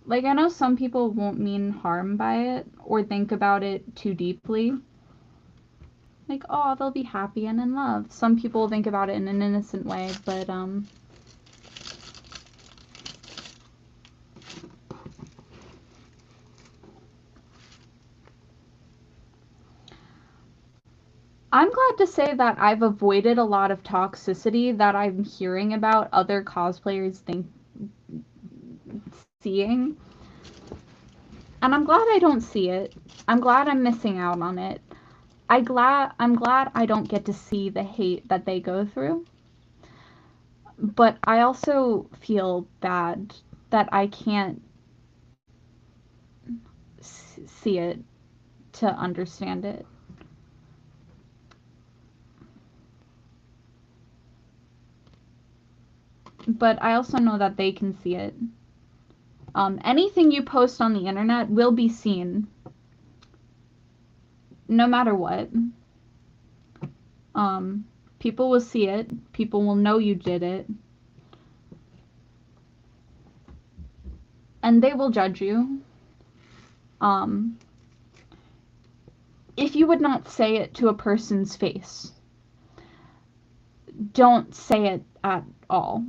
Like, I know some people won't mean harm by it or think about it too deeply. Like, oh, they'll be happy and in love. Some people think about it in an innocent way, but, I'm glad to say that I've avoided a lot of toxicity that I'm hearing about other cosplayers seeing. And I'm glad I don't see it. I'm glad I'm missing out on it. I'm glad I don't get to see the hate that they go through. But I also feel bad that I can't see it to understand it. But I also know that they can see it. Anything you post on the internet will be seen, no matter what. People will see it. People will know you did it. And they will judge you. If you would not say it to a person's face, don't say it at all.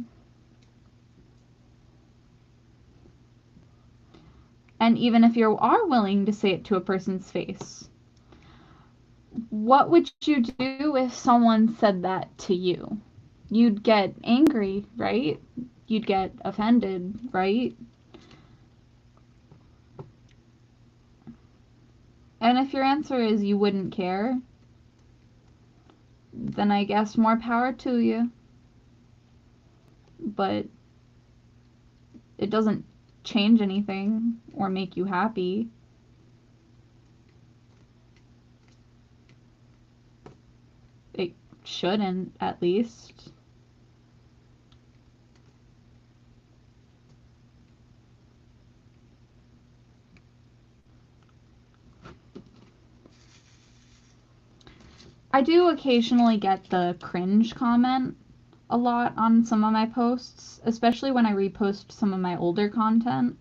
And even if you are willing to say it to a person's face, what would you do if someone said that to you? You'd get angry, right? You'd get offended, right? And if your answer is you wouldn't care, then I guess more power to you. But it doesn't change anything or make you happy. It shouldn't, at least. I do occasionally get the cringe comment a lot on some of my posts, especially when I repost some of my older content.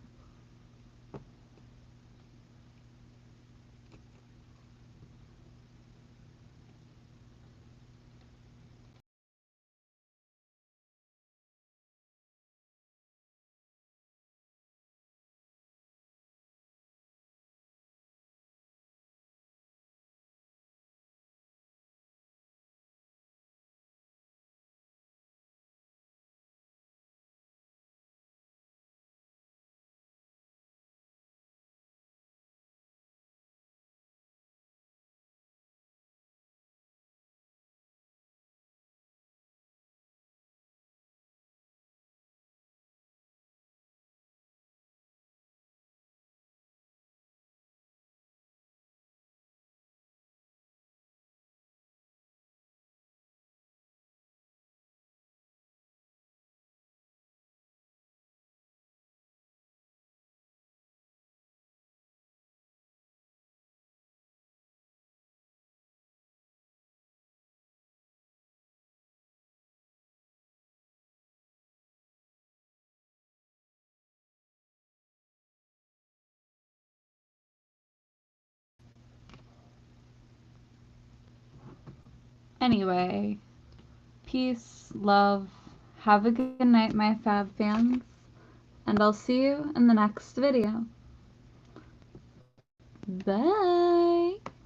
Anyway, peace, love, have a good night, my fab fans, and I'll see you in the next video. Bye!